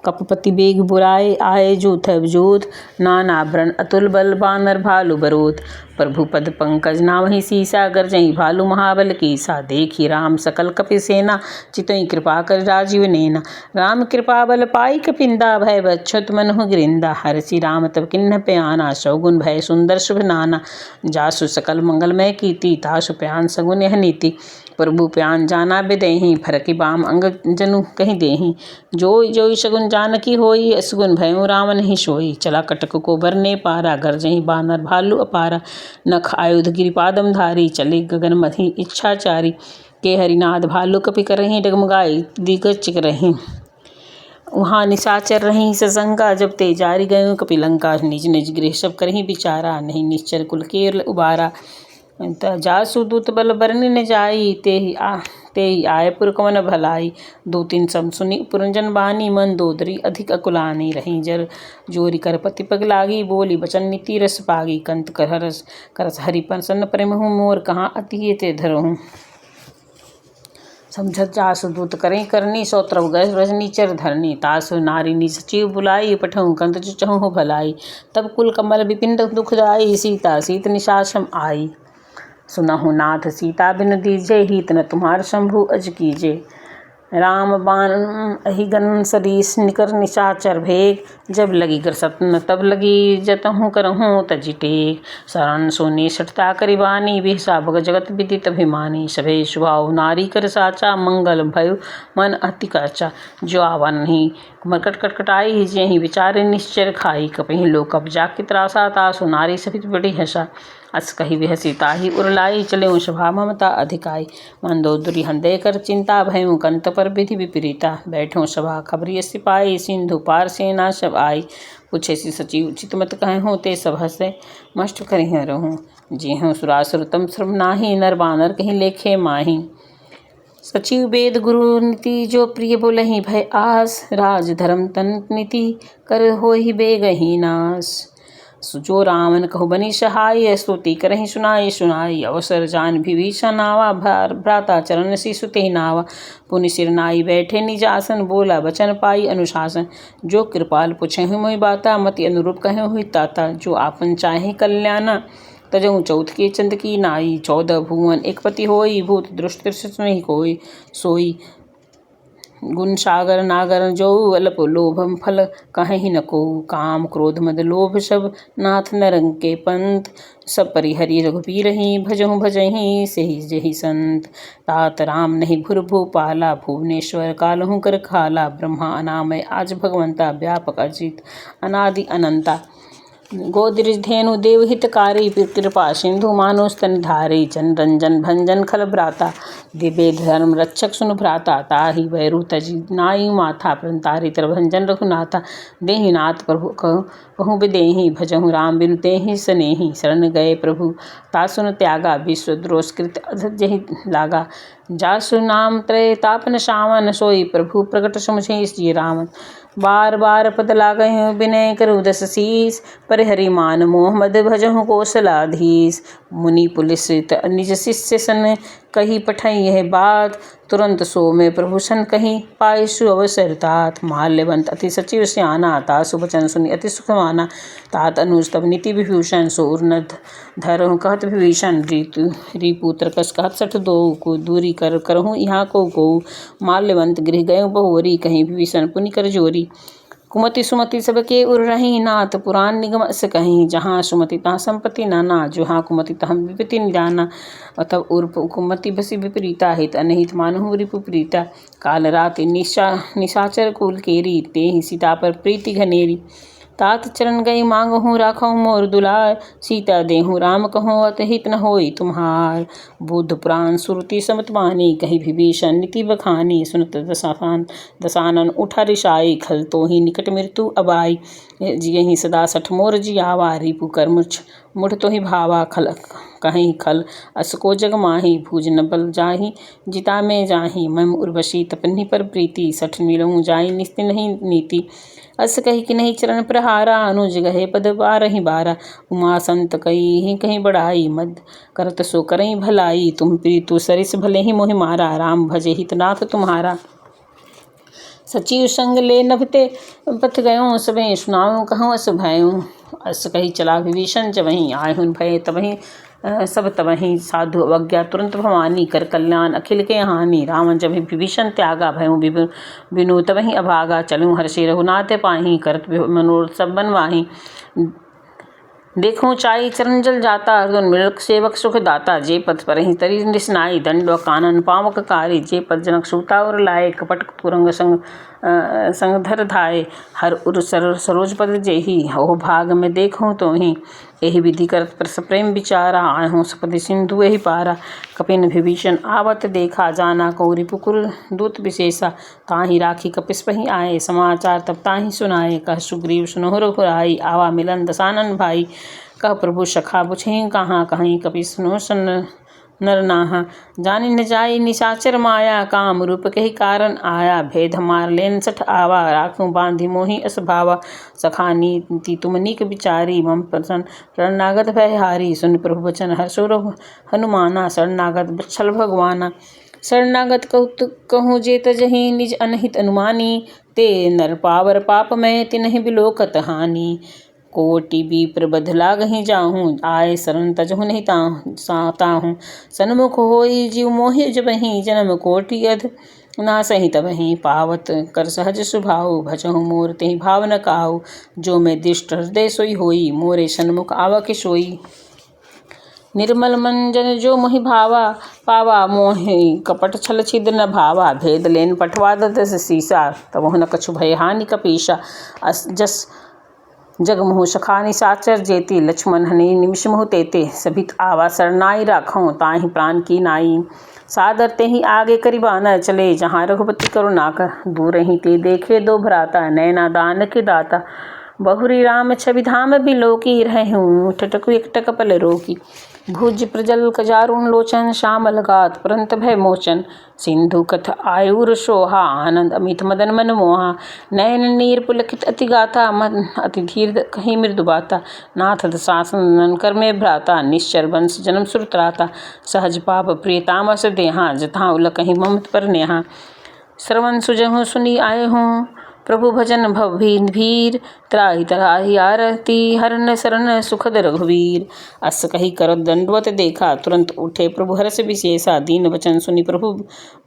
कपपति बेग बुलाए आए जूथ जोध, नाना भरण अतुल बल बानर भालु बरोध। प्रभु पद पंकज नावहि सीसा, गरजहि भालु महाबल कीसा। देखी राम सकल कपि सेना, चितई कृपा कर राजीव नैना। राम कृपा बल पाई कपिंदा, भय बच्छुत मनहु गिरिंदा। हरषि राम तब किन्ह प्याना, सौगुन भय सुंदर शुभ नाना। जासु सकल मंगलमय कीर्ति, तासु प्यान सगुन यह नीति। प्रभु प्यान जाना बिदेहि, फरकि बाम अंग जनु कहीं देहि। जोई जोई सगुन जानकी होई, असगुन भयउ राम नहीं सोई। चला कटक को बरने पारा, गरजहि बानर भालु अपारा। नख आयुध गिरिपादम धारी, चले गगन मधि इच्छाचारी। के हरिनाद भालु कपि करहि, डगमगाई दिग्गज करहि। वहाँ निशाचर रही सशंका, जब ते जारी गयो कपिलंका। निज निज गृह सब करही विचारा, नहीं निश्चर कुल के उबारा। जासु दूत बल बरनि न जाई, तेहि आए पुर कवन भलाई। दो तीन सम सुनी पुरंजन बानी, मन दोदरी अधिक अकुलानी। रही जर जोरी कर पति पग लागी, बोली बचन नीति रस पागी। कंत करस हरि प्रसन्न प्रेमहु, मोर कहाँ अति ते धरहु। समझत जासु दूत करें करनी, सौत्रव रजनी चर धरनी। तासु नारी नि सचिव बुलाई, पठहु कंत चहु भलाई। तब कुल कमल विपिन दुखदाई, सीता सीत निशाचम आई। सुनहु नाथ सीता बिनु दीजे, हित न तुम्हार शंभु अज कीजे। राम बाण अहिगन सरीस, निकर निशाचर भेग। जब लगी ग्रसतन तब लगी, जतहु करहु तजि टेक। शरण सोने सठता करिबानी, बिहसा भग जगत विदित अभिमानी। सभे स्वभाव नारी कर साचा, मंगल भयो मन अति काचा। जो आवा नहीं मरकट कटकटाई, जेहि विचारे निश्चर खाई। कपहि लोक कब्जा की त्रासा, तासु नारी सहित बड़ी हसा। अस कही बिहसी ताहि उरलाई, चले सभा ममता अधिकाई। मंदोदरी हृदय कर चिंता, भयउ कंत पर विधि विपरीता। बैठो सभा खबरी सिपाही, सिंधु पार सेना सब आई। पूछे सी सचिव चित मत कहूँ, ते सब हसे मष्ट करिह रहूँ। जेहूँ सुरासुर तम श्रम नाही, नर बानर कहीं लेखे माही। सचिव वेद गुरु नीति, जो प्रिय बोलहि भय आस। राज धर्म तन नीति, कर होहि बेगहि नास। जो रावण कहु बनी सहाय, स्तुति करहि सुनाई सुनाई। अवसर जान विभीषण आवा, भ्राता चरण शिशु तेहि नावा। पुनि सिर नाई बैठे निज आसन, बोला बचन पाई अनुशासन। जो कृपाल पुछहि मोहि बाता, मति अनुरूप कहु हुई ताता। जो आपन चाहे कल्याण, तजहु चौथ के चंद की नाई। 14 भुवन एक पति होई, भूत दृष्ट त्रिशत नहीं कोई सोई। गुण सागर नागर जो, अल्प लोभ फल कहीं न को। काम क्रोध मद लोभ सब, नाथ नरंग के पंथ। सब परिहरि रघुबीर ही, भजहु भजहि सेहि जेहि संत। तात राम नहीं भुर भूपाला, भुवनेश्वर कालहु कर खाला। ब्रह्मा अनामय आज भगवंता, व्यापक अजित अनादि अनंता। गोदृज धेनु देव हितकारी, कृपा सिंधु मानुष तन धारी। जन रंजन भंजन खल भ्राता, दिव्य धर्म रक्षक सुन भ्राता। ताहि वैरु तजि नाई माथा, प्रंतारि तरभंजन रघुनाथा। देहि नाथ प्रभु कहु बिदेहि, भजहु राम बिनु तेहि सनेहि। शरण गए प्रभु तासुन त्यागा, विश्व द्रोष कृत अधजहि लागा। जासु नाम त्रय तापन सावन, सोई प्रभु प्रकट समुझे जी रावण। बार बार पद लागहि विनय करु दस शीस, परिहरि मान मोह मद भजहु कौशलाधीश। मुनि पुलिस निज शिष्य सन, कही पठई यह बात। तुरंत सो में प्रभु सन कही, पाई सु अवसर तात। माल्यवंत अति सचिव स्याना, तासु वचन सुनि अति सुख माना। तात अनुज तब नीति विभूषण, सो उर्नध धरहु कहत विभीषण। रिपु तरकस कहत सठ दो, को दूरी कर करहु यहाँ को। माल्यवंत गृह गयो बहुवरी, कहीं विभीषण पुनि कर जोरी। कुमति सुमति सबके उर रही, नाथ पुराण निगम अस कहीं। जहाँ सुमति तहाँ संपत्ति नाना, जहाँ कुमति तहाँ विपत्ति निदाना। तब उर कुमति बसी विपरीता, हित अनहित मानहु रिपु प्रीता। काल राति निशाचर कुल केरी, तेहि सीता पर प्रीति घनेरी। तात चरण गई मांगहु राखहु मोर दुलार, सीता देहु राम कहूँ अतहित न होई तुम्हार। बुद्ध पुराण सुरति समत बानी, कही विभीषण नीति बखानी। सुनत दसानन उठा रिसाई, खल तोहि निकट मृत्यु अबाई। जियहि सदा सठ मोर जियावा, रिपु कर मुठ तोहि भावा। खल कहीं खल असको जग माही, भुज न बल जाहि जिता में जाहि। मम उर्वशी तपन्ही पर प्रीति, सठ मिलऊँ जाई निस्ति नहीं नीति। अस कही कि नहीं चरण प्रहारा, अनुज गहे पद बारहि बारा। उमा संत कही कहीं बढ़ाई, मद करत सो करई भलाई। तुम प्रीतु सरिस भले ही मोहि मारा, राम भजे हित नाथ तुम्हारा। सचिव संग ले नभते पथ गयों सबे सुनाऊं कहूँ अस भयों। अस कही चला विभीषण जबहि आए हुन भय तबहि सब तबहि साधु अवज्ञा तुरंत भवानी कर कल्याण अखिल के हानि। रावण जब विभीषण त्यागा भयों बिनु तबहि अभागा चलूं हर्षि रघुनाथ पाहि करत मनोरथ सब बनवाहि। देखूं चाई चरण जल जाता अर्जुन मृग सेवक सुख दाता। जे पथ पर ही तरी निसनाई दंड व कानन पावक कारी। जे पद जनक सूता और लाए कपट तुरंग संग धर धाये। हर उर सरोज पद जेहि ओह भाग में देखूं तो ही। एहि विधि करत परस प्रेम विचारा आयहूँ सपदि सिंधु एहि पारा। कपिन विभीषण आवत देखा जाना को रिपुकुल दूत विशेषा। ताहि राखी कपिस पहि आए समाचार तब ताहि सुनाए। कह सुग्रीव सुनहु रघुराई आवा मिलन दसानन भाई। कह प्रभु सखा बुझहि कहाँ कहीं कपिस सुनो सन नर नाहा। जानि न जाई निशाचर माया काम रूप कहि कारण आया। भेद मार लेन सठ आवा राखूं बांधि मोहि अस भावा। सखा नीति तुम नीक विचारी मम प्रसन्न शरणागत भय हारी। सुन प्रभु वचन हर्षो हनुमाना शरणागत वत्सल भगवाना। शरणागत कहूँ जे तजहि निज अनहित अनुमानी। ते नर पावर पाप में तिन्हि बिलोकत हानि। कोटि विप्र बध लागहि जाहूँ आए शरण तजहु नहीं ताहूँ। सन्मुख होई जीव मोहि जबहि जन्म कोटि अध नासहि तबहि। पावत कर सहज सुभाऊ भजहु मोर तेहि भाव न काहू। जो मैं दिष्ट हृदय सोई होई मोरे सन्मुख आवक सोई। निर्मल मन जन जो मोहि भावा पावा मोहि कपट छल छिद्र न भावा। भेद लेन पठवा दस सीसा तबहु न कछु भय हानि कपीसा। जस जग मोह सखा निशाचर जेती लक्ष्मण हनि निमिष मोह तेते। सभित आवा सरनाई राखों ताहि प्राण की नाई। सादर तेहि आगे करिबाना चले जहाँ रघुपति करुणा कर। दूर ही ते देखे दो भ्राता नैना दान के दाता। बहुरी राम छवि धाम बिलोकी रहूँ ठटकु एकटक पल रोकी। भुज प्रजल कजारुण लोचन श्यामल गात पुरंत भय मोचन। सिंधु कथ आयुर सोहा आनंद अमित मदन मन मोहा। नयन नीर पुलकित अति गाथा मन अति धीर कहीं मृदु बाता। नाथ दशासन कर में भ्राता निश्चर वंश जन्म सुरत्राता। सहज पाप प्रिय तामस देहा जथा उलक कहीं ममत पर नेहा। श्रवण सुजहु सुनी आए हूँ प्रभु भजन भव भीर। त्राहि त्राहि आरती हरन शरण सुखद रघुवीर। अस कही करत दंडवत देखा तुरंत उठे प्रभु हर्ष विशेषा। दीन वचन सुनी प्रभु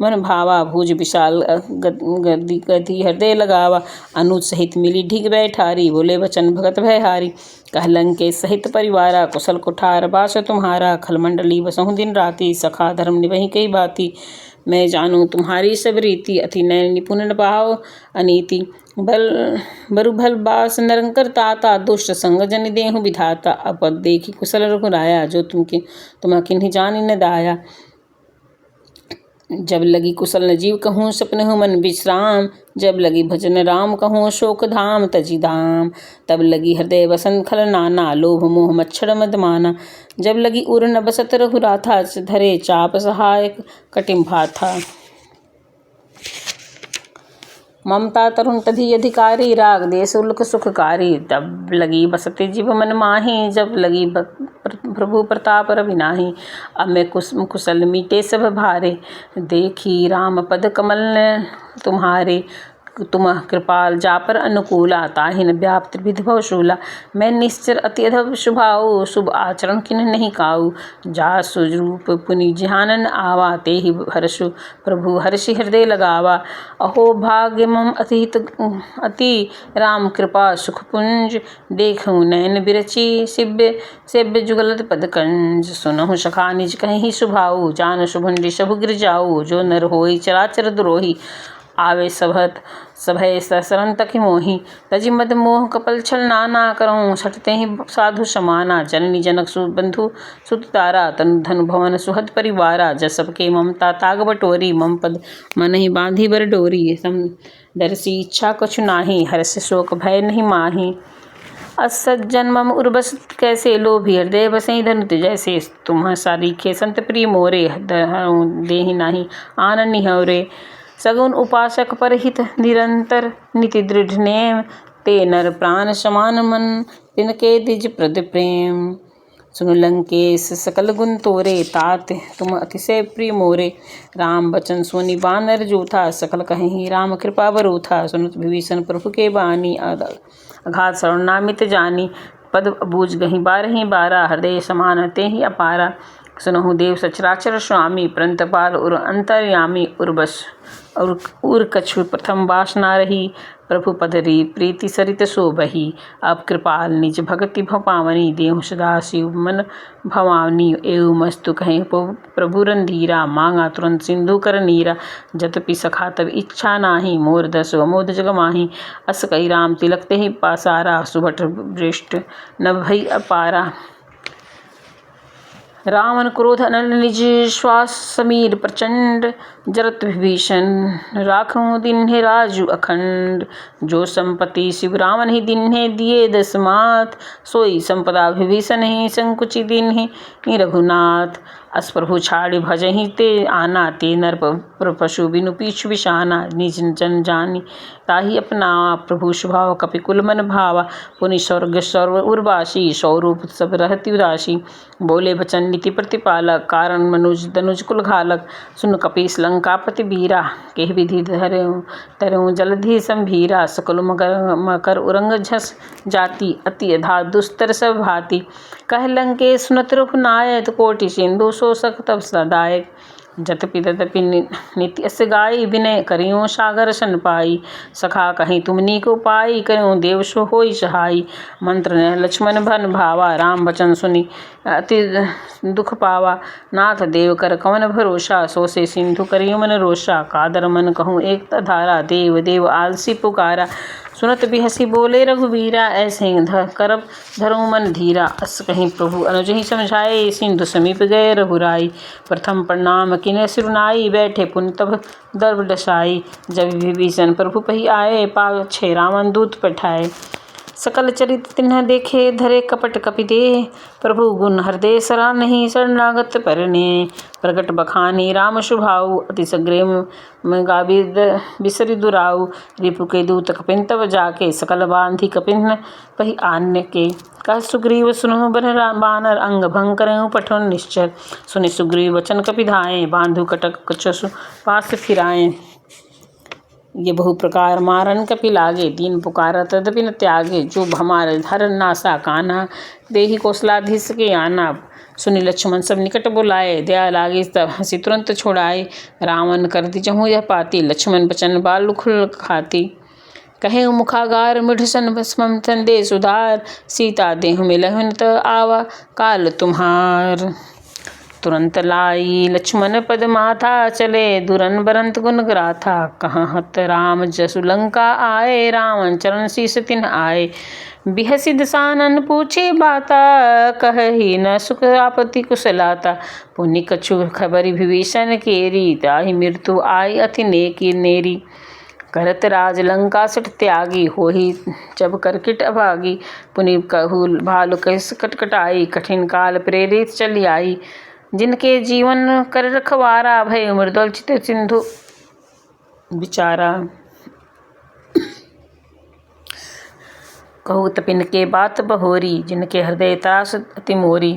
मन भावा भुज विशाल गति हृदय लगावा। अनुज सहित मिली ढिग बैठारी बोले वचन भगत भय हारी। कहलन के सहित परिवारा कुशल कुठार बास तुम्हारा। खलमंडली बसहु दिन राति सखा धर्म निभहि कई बाती। मैं जानूं तुम्हारी सब रीति अति नयन निपुण न पाओ अनीति। बरु भल बास नरंकर ताता दुष्ट संग जन देहु विधाता। अपद देखी कुशल रघुराया जो तुम किन्हीं जानी न दाया। जब लगी कुशल न जीव कहूँ सपनहु मन विश्राम। जब लगी भजन राम कहूँ शोक धाम तजी धाम। तब लगी हृदय वसन खल नाना लोभ मोह मच्छर मद माना। जब लगी उर न बसत रघुराथा धरे चाप सहायक कटिम भाथा। ममता तरुण तधी अधिकारी राग देश उल्क सुखकारी। तब लगी बसते जीव मन माही जब लगी प्रभु प्रताप रवि नाही। अब मैं कुशल मीटे सब भारे देखी राम पद कमल तुम्हारे। तुम कृपाल जा पर अनुकूला ताहि न व्याप्त विधि भव शूला। मैं निश्चर अति अधव शुभाऊ शुभ आचरण किन्ह नहीं काऊ। जा सुरूप पुनि जिहानन आवा तेहि हर्षु प्रभु हर्षि हृदय लगावा। अहो भाग्य मम अति राम कृपा सुख पुंज। देखूँ नयन बिरची सेव्य जुगलत पद कंज। सुनहु सखा निज कहीं सुभाऊ जान शुभंडि शभु गिर जाऊ। जो नर होई चराचर द्रोही आवे सभय शरण तकि मोहि। तजि मद मोह कपल छल नाना करऊँ सटते ही साधु समाना। जननी जनक बंधु सुत तारा तनु धनु भवन सुहद परिवारा। जस सबके ममता ताग बटोरी मम पद मन ही बांधी बर डोरी। दर्शी इच्छा कछु नाही हर्ष शोक भय नहीं माही। असज्जन मम उर्बस कैसे लोभी हृदय बसई धनुत जैसे। तुम सारीखे संत प्रिय मोरे देहि नाही आन निहौरे। सगुन उपासक परहित निरंतर निति दृढ़ नेम। ते नर प्राण समान मन तिनके द्विज प्रद प्रेम। सुन लंकेश सकल गुण तोरे, तात तुम अतिशय प्रिय मोरे। राम बचन सुनि बानर जूथा, सकल कहीं राम कृपा बरूथा। सुनत विभीषण प्रभु के बानी, अगाध शरण नामित जानी। पद बूझ गही बारही बारा, हृदय समान तेहि अपारा। सुनहु देव सचराचर स्वामी, प्रंतपाल उर अंतर्यामी। उर्वश और उर कछु प्रथम वासना रही, प्रभु पदरी प्रीति सरित शोभही। अब कृपाल निज भगति भव पावनी, देहु सदा शिव मन भवानी। एवं मस्तु कहें प्रभु रंधीरा, मांगा तुरंत सिंधु कर नीरा। जतपि सखा तब इच्छा नाही, मोर दस अमोद जग माही। अस कही राम तिलक तेहि पासारा, सुभट वृष्ट न भई अपारा। रावण क्रोध अनल निज श्वास समीर प्रचंड, जरत विभीषण राखूं दिन्हे राजु अखंड। जो संपत्ति शिव रावण ही दिन्हे दिए दसमात, सोई संपदा विभीषण ही संकुचि दिन्हे रघुनाथ। अस प्रभु छाड़ि भजहि ते आना, ते नर पशु बिनु पीछू बिशाना। निज जन जानी ताहि अपना, प्रभु स्वभाव कपि कुल मन भावा। पुनि स्वर्ग सर्व उर्वासी, स्वरूप सब रहति उदासी। बोले बचन नीति प्रतिपालक, कारण मनुज दनुज कुल घालक। सुन कपीस लंकापति बीरा, केह विधि तरऊं जलधि संभीरा। सकल मकर उरंग झस जाति, अति अधा दुस्तर सब भाति। कह लंकेश सुनत रघुनायक, कोटि सिंधु शोषक तब सदायक। जतपि तदपि नित्य अस गाई, विनय करियो सागर सन पाई। सखा कहीं तुम नीक उपाय, करियो देव सो होई सहाई। मंत्र न लक्ष्मण भन भावा, राम बचन सुनि अति दुख पावा। नाथ देव कर कवन भरोसा, सो से सिंधु करियो मन रोषा। कादर मन कहूँ एक धारा, देव देव आलसी पुकारा। सुनत बिहसी बोले रघुबीरा, ऐसे करब धरऊं मन धीरा। अस कहीं प्रभु अनुज ही समझाए, सिंधु समीप गए रघुराई। प्रथम प्रणाम किन्ह सिरुनाई, बैठे पुन तब दर्भ डसाई। जब विभीषण प्रभु पही आए, पाछे रावण दूत पठाए। सकल चरित तिन्ह देखे, धरे कपट कपि देह। प्रभु गुण हृदय सरा नहीं, शरणागत परने। प्रगट बखानी राम शुभाऊ, अति सग्रे में गावी बिसरि दुराऊ। रिपु के दूत कपिन तब जाके, सकल बांधी कपिन पही आन्य के। कह सुग्रीव सुनहु बानर, अंग भंग करऊं पठन निश्चर। सुनि सुग्रीव वचन कपि धाये, बांधु कटक कछसु पास फिराए। ये बहु प्रकार मारन कपि लागे, दीन पुकार तदपि न त्यागे। जो भमार धर नासा कान्हा, देहि कौशलाधीश के आना। सुनि लक्ष्मण सब निकट बुलाए, दया लागे तब हंसी तुरंत छोड़ाए। रावण कर दिजहु यह पाती, लक्ष्मण बचन बालु खुल खाती। कहे मुखागार मृढ़ सन भस्मं चंदे सुधार, सीता देहु मिलहुँ न त आवा काल तुम्हार। तुरंत लाई लक्ष्मण पद माथा, चले दुरन बरंत गुण ग्राथा। कहाँ हत राम जसु लंका आए, रावण चरण शीस तिन्ह आए। बिहसी दसानन पूछे बाता, कहि न सुख आपत्ति कुशलाता। पुनि कछु खबरि विभीषण केरी, ताहि मृत्यु आई अति नेकी नेरी। करत राज लंका सठ त्यागी, होही जब करकिट अभागी। पुनि कहु भालु कहिस कटकटाई, कठिन काल प्रेरित चली आई। जिनके जीवन कर रखवारा, भय मृदुल चित सिंधु बिचारा। कहु तपिन के बात बहोरी, जिनके हृदय त्रास अति मोरी।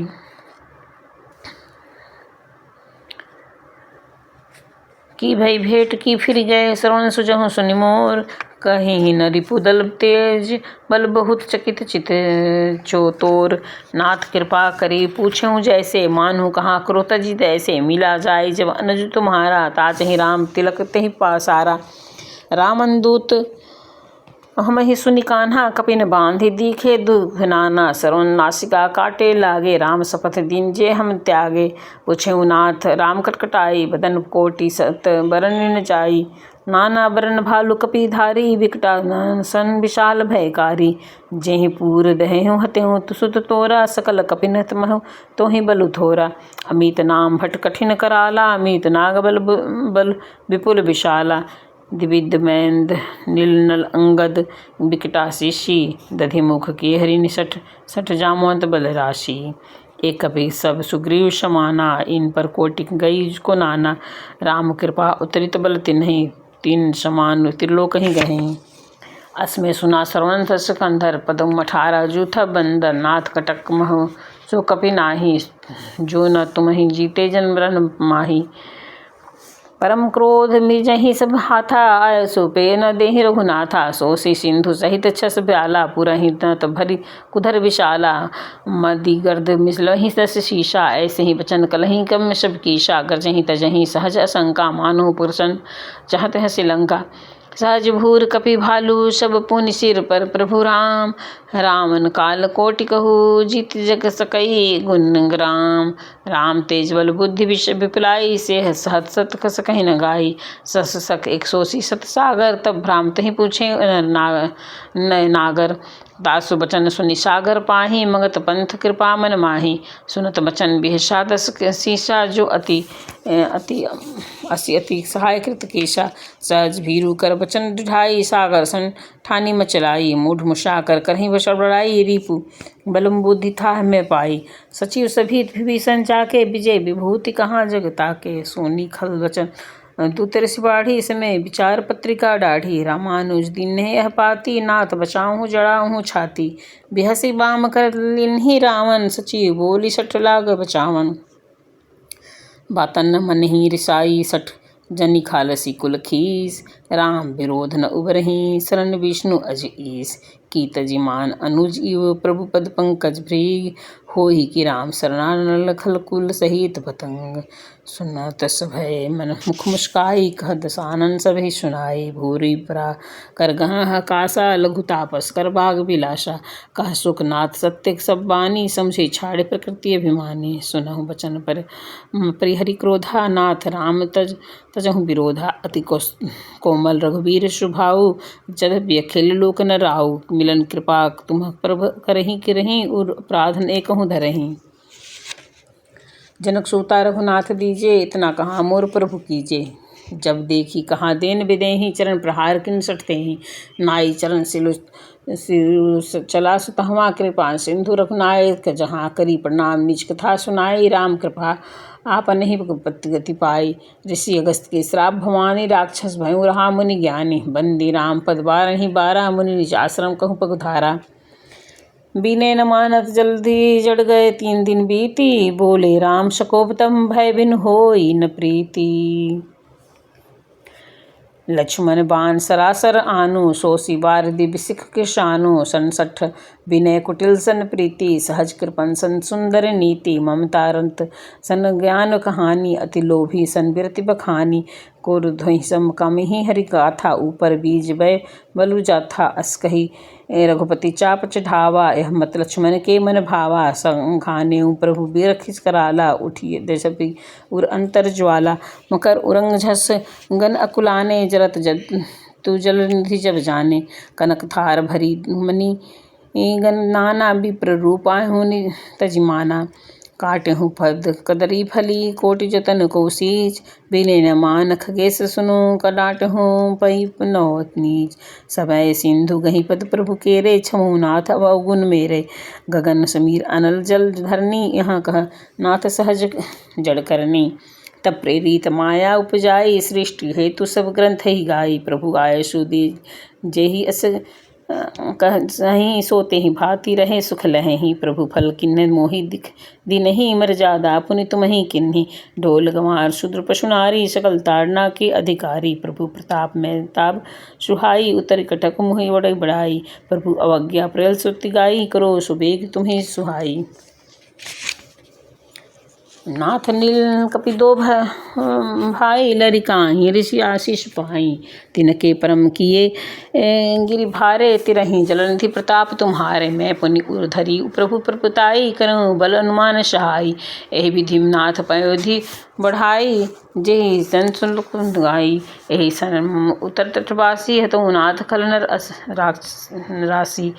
की भई भेंट की फिर गए, श्रवण सुजहु सुनि मोर। कहीं न रिपुदल तेज, बल बहुत चकित चित चोतोर। नाथ कृपा करी पूछऊं जैसे, मानहु कहाँ करो तजी तैसे। मिला जाय जब अनुज तुम्हारा, ताचहि राम तिलक तेहि पासारा। रामन दूत हमहि सुनि कान्हा, कपिन बांधि दीखे दुख नाना। सरवन नासिका काटे लागे, राम शपथ दीन जे हम त्यागे। पूछेऊ नाथ राम कटकटाई, बदन कोटि सत बरन न जाई। नाना बरन भालु कपि धारी, विकटा सन विशाल भयकारी। जेहि पूर दहेहु हतेहु सुत तोरा, सकल कपिन महु तोहि बलु थोरा। अमित नाम भट कठिन कराला, अमित नाग बल विपुल विशाला। द्विविध मैंद नीलनल अंगद, विकटाशीषी। दधिमुख की हरि निसठ सठ जामवंत बल राशि। एक कपि सब सुग्रीव समाना, इन पर कोटि गई को नाना। राम कृपा उतरित बल तिन्हि, तीन समान त्रिलोक ही गहीं। असमय सुना श्रवण सिकंदर, पदम 18 जूथा बंदर। नाथ कटक महु सो कपि नाही, जो न तुम्हि जीते जन मरण माही। परम क्रोध मिजहि सब हाथा, आय सो पे न देहि रघुनाथा। सोसी सिंधु सहित छस ब्याला, पुरहि न त भरी कुधर विशाला। मदी गर्द मिसलहि दस शीशा, ऐसे ही बचन कलहि कम सब कीशा। गरजहि तजहि सहज असंका, मानो पुरुषन चाहत है श्रीलंका। सहज भूर कपि भालू, सब पुनि सिर पर प्रभु राम। रामन काल कोटि कहू, जीत जग सकई गुण ग्राम। राम तेज बल बुद्धि विपुलाई, से सहत सत कस कहि न गाई। सस सक 180 सत सागर, तब भ्राम तहि पूछे नागर। दासु बचन सुनि सागर पाही, मगत पंथ कृपा मन माही। सुनत बचन बिहसा दस शीशा, जो अति सहाय कृत केशा। सहज भीरु कर बचन ढाई, सागर सन ठानी मचलाई। मूढ़ मुषा कर करहि बसर बड़ाई, रिपु बलम बुद्धि था में पाई। सचिव सभी विभीषण जाके, विजय विभूति कहाँ जग ताके। सोनी खल बचन दूत ऋषि बाढ़ी, समय विचार पत्रिका डाढ़ी। रामानुज दीन्ह यह पाती, नाथ बचाऊँ जड़ाऊँ छाती। बिहसी बाम कर लिन्ही रावण, सचिव बोली सठ लाग बचावन। बातन न मनहि रिसाई, सठ जनि खालसी कुल खीस। राम विरोध न उबरहि, शरण विष्णु अज ईस। की तजिमान अनुज इव, प्रभु पद पंकज भृग। होहि कि राम शरणा न लखल कुल सहित पतंग। सुनत सभय मन मुख मुस्काई, कह दसानन सभहि सुनाई। भूरि परा कर गह कासा, लघु तापस कर बाग बिलासा। कह सुखनाथ सत्य सब बानी, समझे छाड़े प्रकृति अभिमानी। सुनहु बचन पर परिहरि क्रोधा, नाथ राम तजहु विरोधा। अति कोमल रघुवीर स्वभाव, जद्यपि अखिल लोक न राउ। मिलन कृपा तुम प्रभ करहि किरहि, उर अपराध एकहु धरहि। जनक सूता रघुनाथ दीजे, इतना कहाँ मोर प्रभु कीजे। जब देखी कहाँ देन बिदेहि, चरण प्रहार किन सठ तेहि। नाई चरण सिलु चला सुतहवा, कृपा सिंधु रघुनायक। जहाँ करी प्रणाम निज कथा सुनाई, राम कृपा आपन ही गति पाई। ऋषि अगस्त के श्राप भवानी, राक्षस भयउ रहा मुनि ज्ञानी। बंदी राम पद बारहि बारा, मुनि निज आश्रम कहु पगुधारा। बीने न मानत जल्दी जड़ गए 3 दिन बीती, बोले राम सकोप तम भय बिन होई न प्रीति। लक्ष्मण बाण सरासर आनु, सोसी बारदि बिसिख किसानु। 67 विनय कुटिल सन प्रीति, सहज कृपन सन सुंदर नीति। ममता रंत सन ज्ञान कहानी, अति लोभी सन बिरति बखानी। क्रोधहि सम कामिहि हरि गाथा, ऊपर बीज वै बलु जाथा। अस कही रघुपति चाप चढ़ावा, यह मत लक्ष्मण के मन भावा। संघानेउ प्रभु बिरखिस कराला, उठिए देशपि उर अंतर ज्वाला। मकर उरंग झस गन अकुलाने, जरत तु जल निधि जब जाने। कनक थार भरी मनि गन नाना, विप्र रूपाहु तजिमाना। काटहु पद कदरी फली, कोटि जतन कौशीच। बिने न मान खगेश सुनु, कडाटहु पई नौत नीच। समय सिंधु गहि पद प्रभु केरे, छमु नाथ अवगुण मेरे। गगन समीर अनल जल धरनी, यहाँ कह नाथ सहज जड़ करनी। तब प्रेरित माया उपजाई, सृष्टि हेतु सब ग्रंथ ही गाई। प्रभु आयसु जेहि अस कहहि, सोते ही भांति रहे सुख लहहि। प्रभु फल किन्ह मोहि दिनहि, मर्यादा पुनि तुम्हि किन्हि। ढोल गंवार शूद्र पशु नारी, सकल ताड़ना के अधिकारी। प्रभु प्रताप में ताप सुहाई, उतर कटक मुहि बड़ई बड़ाई। प्रभु अवज्ञा प्रयल सुति गाई, करो सुबेग तुम्हि सुहाई। नाथ नील कपि दो भाई, लरिकाहि ऋषि आशीष पाई। तिनके परम किए गिरि भारे, तिरहि जलनिधि प्रताप तुम्हारे। मैं पुनि उर धरी प्रभु प्रपुताई, करऊँ बल अनुमान सहाई। एहि विधि नाथ पयोधि बढ़ाई, जेहि सन सुन गाई। एहि सन उतर तटवासी, हतऊ नाथ खल नर राशि।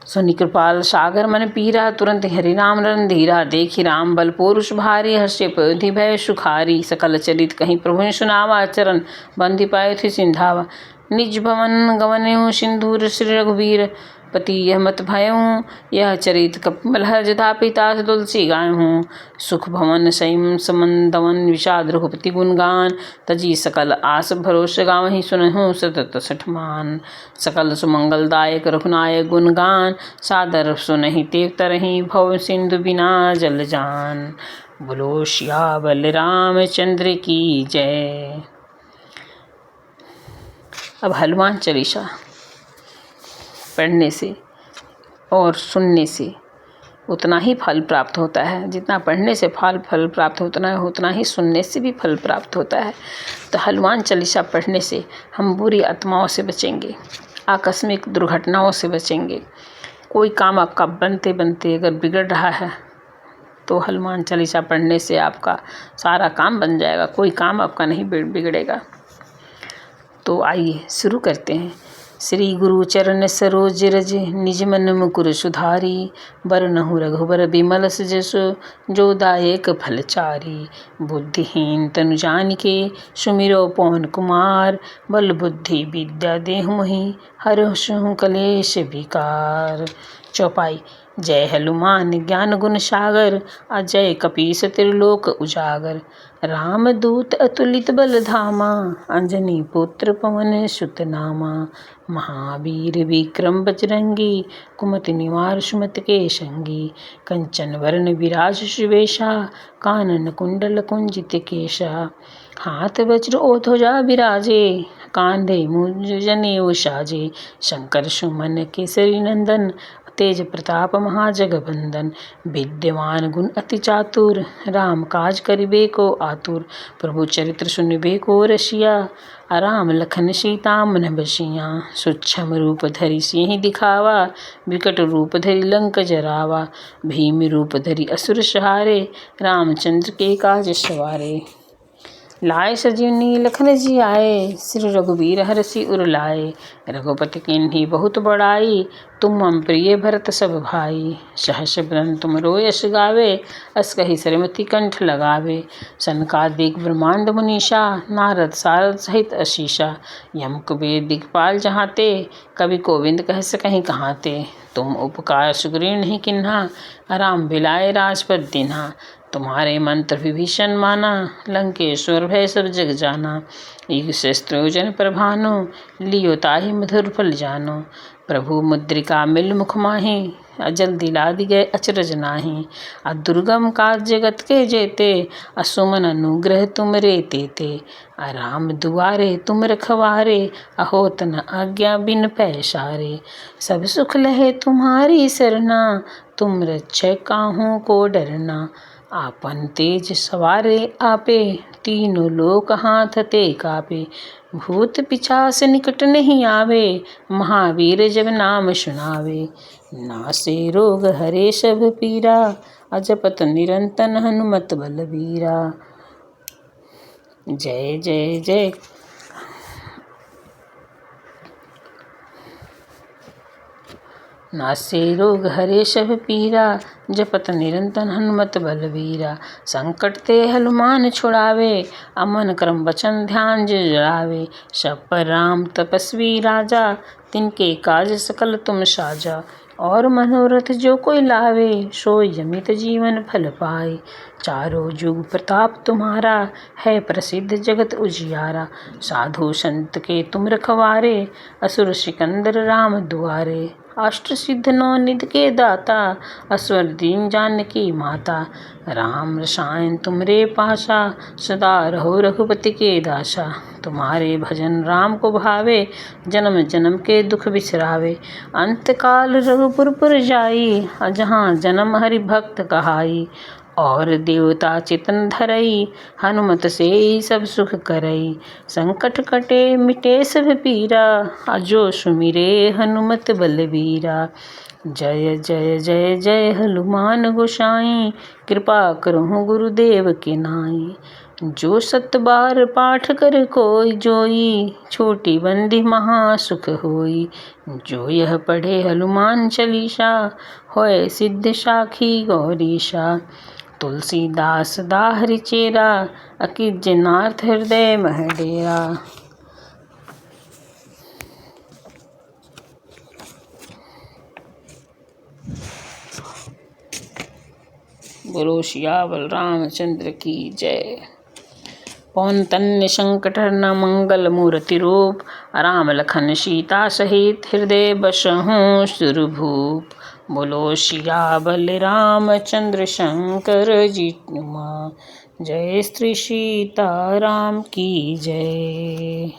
सुनि कृपाल सागर मन पीरा, तुरंत हरि नाम रणधीरा। देखि राम बल पौरुष भारी, हर्षे पयोधि भय सुखारी। सकल चरित कहीं प्रभु सुनावा, चरण बंधि पयोधि सिंधावा। निज भवन गवन्यु सिंधुर श्री रघुवीर, पति यह मत भयऊँ, यह चरित कपिमल जथा पिता तुलसी गायहूँ। सुख भवन सैम समन विषाद रघुपति गुणगान, तजी सकल आस भरोस गावहीं सुनहूँ सतत सठमान। सकल सुमंगलदायक रघुनायक गुणगान, सादर सुनहि तेव तरहि भव सिंधु बिना जल जान। बोलो सियावर रामचंद्र की जय। अब हनुमान चालीसा पढ़ने से और सुनने से उतना ही फल प्राप्त होता है। जितना पढ़ने से फल प्राप्त होता है, उतना ही सुनने से भी फल प्राप्त होता है। तो हनुमान चालीसा पढ़ने से हम बुरी आत्माओं से बचेंगे, आकस्मिक दुर्घटनाओं से बचेंगे। कोई काम आपका बनते बनते अगर बिगड़ रहा है तो हनुमान चालीसा पढ़ने से आपका सारा काम बन जाएगा, कोई काम आपका नहीं बिगड़ेगा। तो आइए शुरू करते हैं। श्री गुरु चरण सरोज रज, निज मन मुकुर सुधारी। बरनहु रघुबर बिमल जसु, जो दायक फलचारी। बुद्धिहीन तनु जानिके, सुमिरो पवन कुमार। बल बुद्धि विद्या देहु मोहि, हरहु कलेश विकार। चौपाई। जय हनुमान ज्ञान गुण सागर, अजय कपीस त्रिलोक उजागर। रामदूत अतुलित बल धामा, अंजनी पुत्र पवन सुत नामा। महावीर विक्रम बजरंगी, कुमति निवार सुमति के संगी। कंचन वरण विराज सुवेशा, कानन कुंडल कुंजित केशा। हाथ वज्र ओ ध्वजा विराजे, कांधे मूंज जनेऊ साजे। शंकर सुमन केसरी नंदन, तेज प्रताप महाजगबंदन। विद्यमान गुण अति चातुर, राम काज करिबे को आतुर। प्रभु चरित्र सुनिबे को रसिया, राम लखन सीता मन बसिया। सूक्ष्म रूप धरि सिंह दिखावा, विकट रूप धरि लंक जरावा। भीम रूप धरि असुर सहारे, रामचंद्र के काज सवारे। लाए सजीवनी लखन जी आए, श्री रघुबीर हरषि उर लाए। रघुपति कीन्ही बहुत बड़ाई, तुम मम प्रिय भरत सब भाई। सहस बदन तुमरो यश गावे, अस कहि सरमति कंठ लगावे। सनकादिक ब्रह्मांड मुनीषा, नारद सारद सहित अशीषा। यम कुबेर दिखपाल जहाते, कवि गोविंद कह सकहीं कहाते। तुम उपकार सुग्रीव नहीं किन्हा, राम बिलाए राजपद दीन्हा। तुम्हारे मंत्र विभीषण माना, लंकेश्वर भय सब जग जाना। ईग शस्त्र जन पर भानु, लियो ताहि मधुर फल जानो। प्रभु मुद्रिका मिल मुख माहि, अजल दिला दिए अचरज नाही। दुर्गम काज जगत के जेते, असुमन अनुग्रह तुम रे तेते। राम दुआरे तुम रखवारे, अहो तन आज्ञा बिन पैसारे। सब सुख लहे तुम्हारी सरना, तुम रक्षक काहू को डरना। आपन तेज सवारे आपे, तीनों लोक हाथ ते कापे। भूत पिशाच निकट नहीं आवे, महावीर जब नाम सुनावे। नासे रोग हरे सब पीरा, अजपत निरंतर हनुमत बलबीरा। जय जय जय। नासे रोग हरे सब पीरा, जपत निरंतर हनुमत बलबीरा। संकट ते हनुमान छुड़ावे, अमन क्रम वचन ध्यान जो जड़ावे। सब पर राम तपस्वी राजा, तिनके काज सकल तुम साजा। और मनोरथ जो कोई लावे, सोई अमित जीवन फल पाए। चारों जुग प्रताप तुम्हारा, है प्रसिद्ध जगत उजियारा। साधु संत के तुम रखवारे, असुर सिकंदर राम दुआरे। अष्ट सिद्ध नौ निधि के दाता, असवर दीन जानकी माता। राम रसायन तुमरे पासा, सदा रहो रघुपति के दासा। तुम्हारे भजन राम को भावे, जन्म जन्म के दुख बिसरावे। अंत काल रघुपुर पुर जाई, जहाँ जन्म हरि भक्त कहाई। और देवता चितन धरई, हनुमत से सब सुख करई। संकट कटे मिटे सब पीरा, अजो सुमिरे हनुमत बलबीरा। जय जय जय जय हनुमान गोसाई, कृपा करहु गुरुदेव के नाई। जो सत बार पाठ कर कोई जोई, छोटी बंदी महा सुख होई। जो यह पढ़े हनुमान चालीसा, होय सिद्ध साखी गौरीशा। तुलसीदास दाहरि चेरा, अकिज नाथ हृदय मह डेरा। बोलो सियावर रामचंद्र की जय। पवन तन्य संकट हरन मंगल मूर्ति रूप, राम लखन सीता सहित हृदय बसहु सुरभूप। बोलो सियाबल रामचंद्र शंकर जी नुमा, जय श्री सीता राम की जय।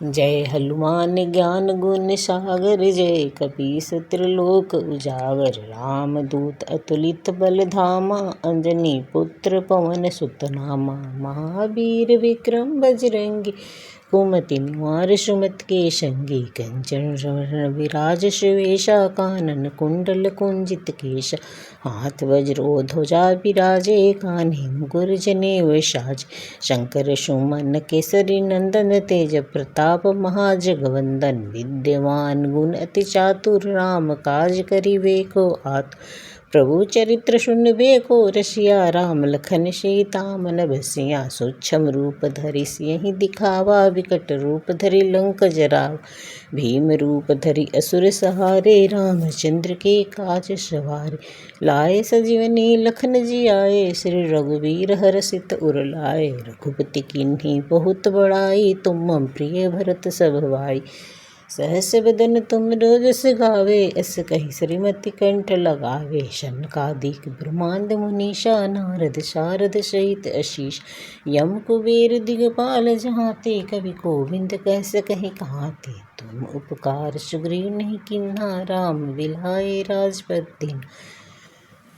जय हनुमान ज्ञान गुण सागर, जय कपीस त्रिलोक उजागर। राम दूत अतुलित बल धामा, अंजनी पुत्र पवन सुत नामा। महावीर विक्रम बजरंगी, कुमति निवार सुमत के संगी। कंचन वरण विराज सुवेशा, कानन कुंडल कुंजित केशा। हाथ वज्रो ध्वजा विराजे, कान्हे मुकुर जनेऊ साजे। शंकर सुमन केसरी नंदन, तेज प्रताप महाजगवंदन। विद्यमान गुण अति चातुर, राम काज करिबे को आतुर। प्रभु चरित्र सुनबेको, रसिया राम लखन सीता मन बसिया। सूक्ष्म रूप धरि सियहि दिखावा, विकट रूप धरि लंक जरावा। भीम रूप धरि असुर सहारे, रामचंद्र के काज सवारे। लाए सजीवनी लखन जियाए, श्री रघुवीर हरषित उर लाए। रघुपति कीन्ही बहुत बड़ाई, तुम मम प्रिय भरत सब भाई। सहस बदन तुम रोजस गावे, अस कहि श्रीमति कंठ लगावे। शनकादिक ब्रह्मांड मुनीषा, नारद शारद सहित अशीष। यम कुबेर दिगपाल जहाते, कवि गोविंद कह सकहि कहाते। तुम उपकार सुग्रीव नहीं कीन्हा, राम बिलाए राजपद दीन्हा।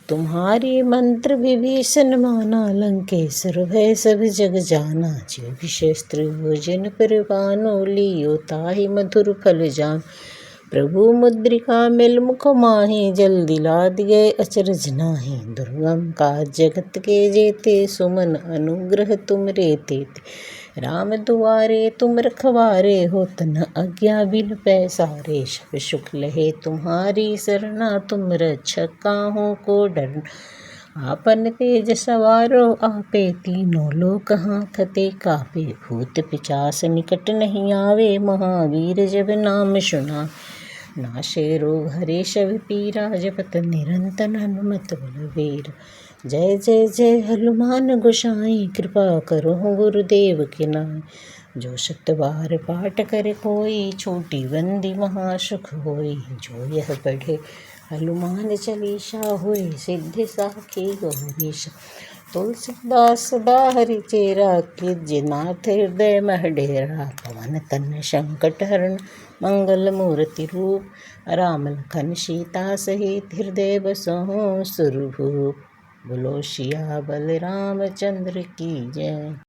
तुम्हारी मंत्र विभीषण माना, लंकेश्वर भय सब जग जाना। जो भी शस्त्र भोजन पर पानो, लियो ताहि मधुर फल जान। प्रभु मुद्रिका मिल मुख माहि, जल दिला दिए अचरज नाहि। दुर्गम काज जगत के जेते, सुमन अनुग्रह तुम रे तेते। राम दुआरे तुम रखवारे, होत न आज्ञा बिन पैसारे। सब सुख लहे तुम्हारी सरना, तुम रक्षक काहू को डरना। आपन तेज सवारो आपे, तीनों लोक हांकते कापे। भूत पिशाच निकट नहीं आवे, महावीर जब नाम सुनावे। नाशे रोग हरे सब पीरा, जपत निरंतर हनुमत बलबीरा। जय जय जय हनुमान गोसाई, कृपा करो गुरुदेव की नाई। जो सत बार पाठ करे कोई, छोटी बंदी महासुख होई। जो यह पढ़े हनुमान चालीसा, होए सिद्धि साखी गौरीशा। तुलसीदास सदा हरिचेरा, कीजे नाथ हृदय मह डेरा। पवन तनय संकट हरण मंगल मूर्ति रूप, राम लखन सीता सहित हृदय बसहु सुरभूप। बोलो सियाबल रामचंद्र की जय।